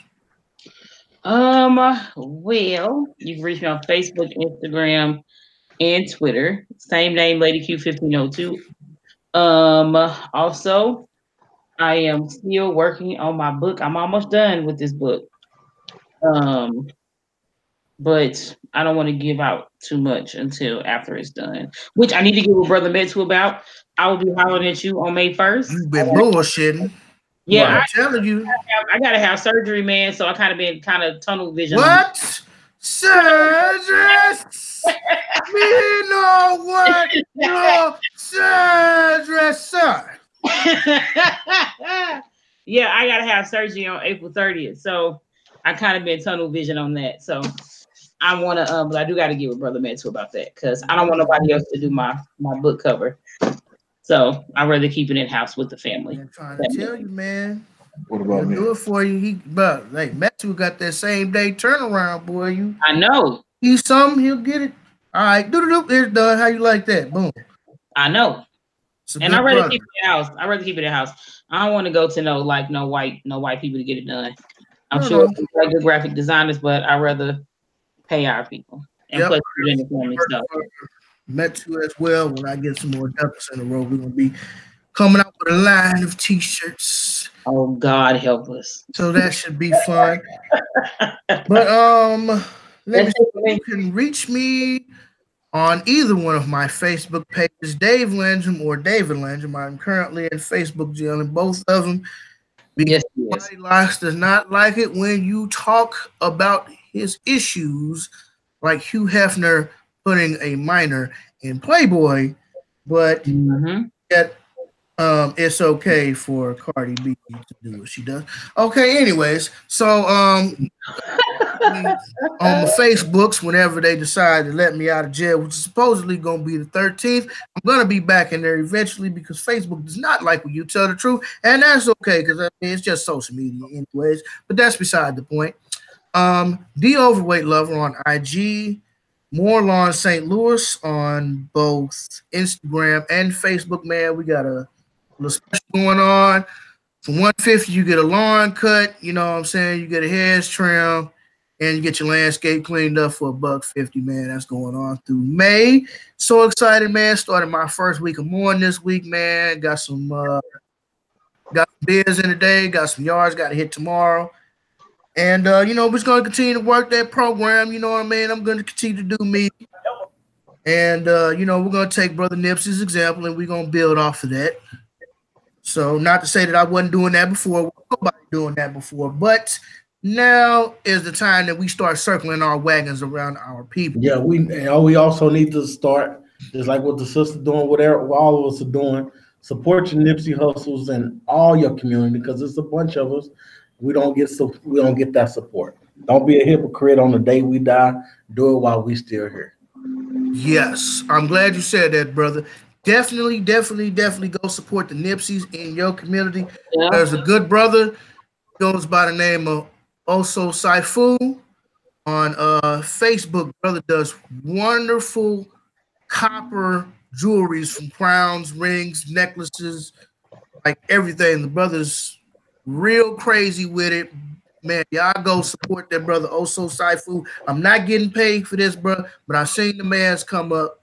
Well, you can reach me on Facebook, Instagram, and Twitter. Same name, Lady Q1502. Also, I am still working on my book. I'm almost done with this book. But I don't want to give out too much until after it's done. Which I need to give with Brother Metu about. I will be hollering at you on May 1st. You've been bullshitting. Yeah, I'm telling you. I gotta have surgery, man. So I kind of been tunnel vision. What? Surgery? Me know what your surgery, sir. Yeah, I gotta have surgery on April 30th. So I kind of been tunnel vision on that. So I want to, but I do got to get with Brother Metu about that because I don't want nobody else to do my book cover. So I'd rather keep it in house with the family. I'm trying to tell you, man. What about me? Do it for you. But like Metu got that same day turnaround, boy. I know. He's something, he'll get it. All right, it's done. How you like that? Boom. I know. And I'd rather keep it in house. I'd rather keep it in house. I don't want to go to no white people to get it done. I'm sure it's like good graphic designers, but I'd rather pay our people and plus the family stuff. Metu as well. When I get some more ducks in a row, we're gonna be coming out with a line of t-shirts. Oh, God help us. So that should be fun. But let me see. You can reach me on either one of my Facebook pages, Dave Landrum or David Landrum. I'm currently in Facebook jail in both of them. Because Marty Locks does not like it when you talk about his issues, like Hugh Hefner putting a minor in Playboy, but yet it's okay for Cardi B to do what she does. Okay, anyways, so on the Facebooks, whenever they decide to let me out of jail, which is supposedly going to be the 13th, I'm going to be back in there eventually because Facebook does not like when you tell the truth, and that's okay because I mean, it's just social media anyways, but that's beside the point. The Overweight Lover on IG, Moorlawn St. Louis on both Instagram and Facebook, man. We got a little special going on. For $150, you get a lawn cut, you know what I'm saying? You get a hair trim, and you get your landscape cleaned up for $150, man. That's going on through May. So excited, man. Started my first week of mowing this week, man. Got some bids in the day, got some yards, got to hit tomorrow. And, you know, we're just going to continue to work that program. You know what I mean? I'm going to continue to do me. And, you know, we're going to take Brother Nipsey's example, and we're going to build off of that. So not to say that I wasn't doing that before. Nobody doing that before. But now is the time that we start circling our wagons around our people. Yeah, we also need to start, just like what the sister doing, whatever all of us are doing, support your Nipsey Hustles and all your community because it's a bunch of us. We don't get that support. Don't be a hypocrite on the day we die. Do it while we still here. Yes, I'm glad you said that, brother. Definitely go support the Nipseys in your community. Yeah. There's a good brother goes by the name of Oso Saifu on Facebook. Brother does wonderful copper jewelries from crowns, rings, necklaces, like everything. The brother's real crazy with it, man. Y'all go support that brother Oso Saifu. I'm not getting paid for this, bro, but I seen the man's come up.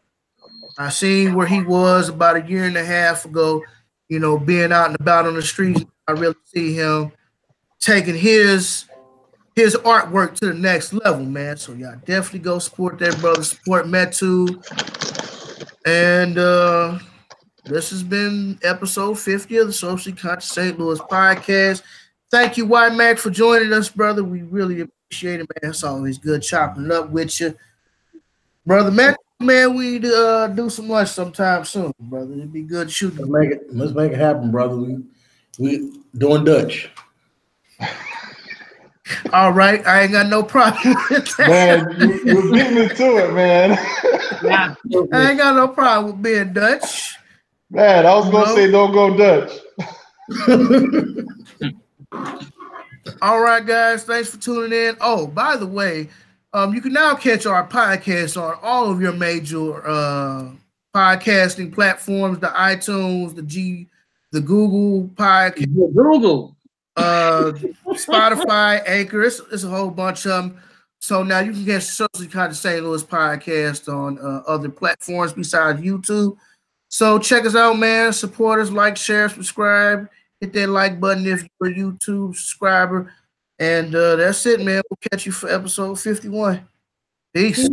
I seen where he was about a year and a half ago, you know, being out and about on the streets. I really see him taking his artwork to the next level, man. So y'all definitely go support that brother, support Metu. And this has been episode 50 of the Socially Conscious St. Louis podcast. Thank you, Y Mac, for joining us, brother. We really appreciate it, man. It's always good chopping it up with you. Brother Mac, man, we do some lunch sometime soon, brother. It'd be good shooting. Let's make it happen, brother. We doing Dutch. All right, I ain't got no problem with that. Man, you beat me to it, man. I ain't got no problem with being Dutch. Man, I was gonna say don't go Dutch. All right, guys, thanks for tuning in. Oh, by the way, you can now catch our podcast on all of your major podcasting platforms: the iTunes, the Google podcast, Google, Spotify, Anchor. It's a whole bunch of them. So now you can get Socially Conscious St. Louis podcast on other platforms besides YouTube. So check us out, man. Support us, like, share, subscribe. Hit that like button if you're a YouTube subscriber. And that's it, man. We'll catch you for episode 51. Peace.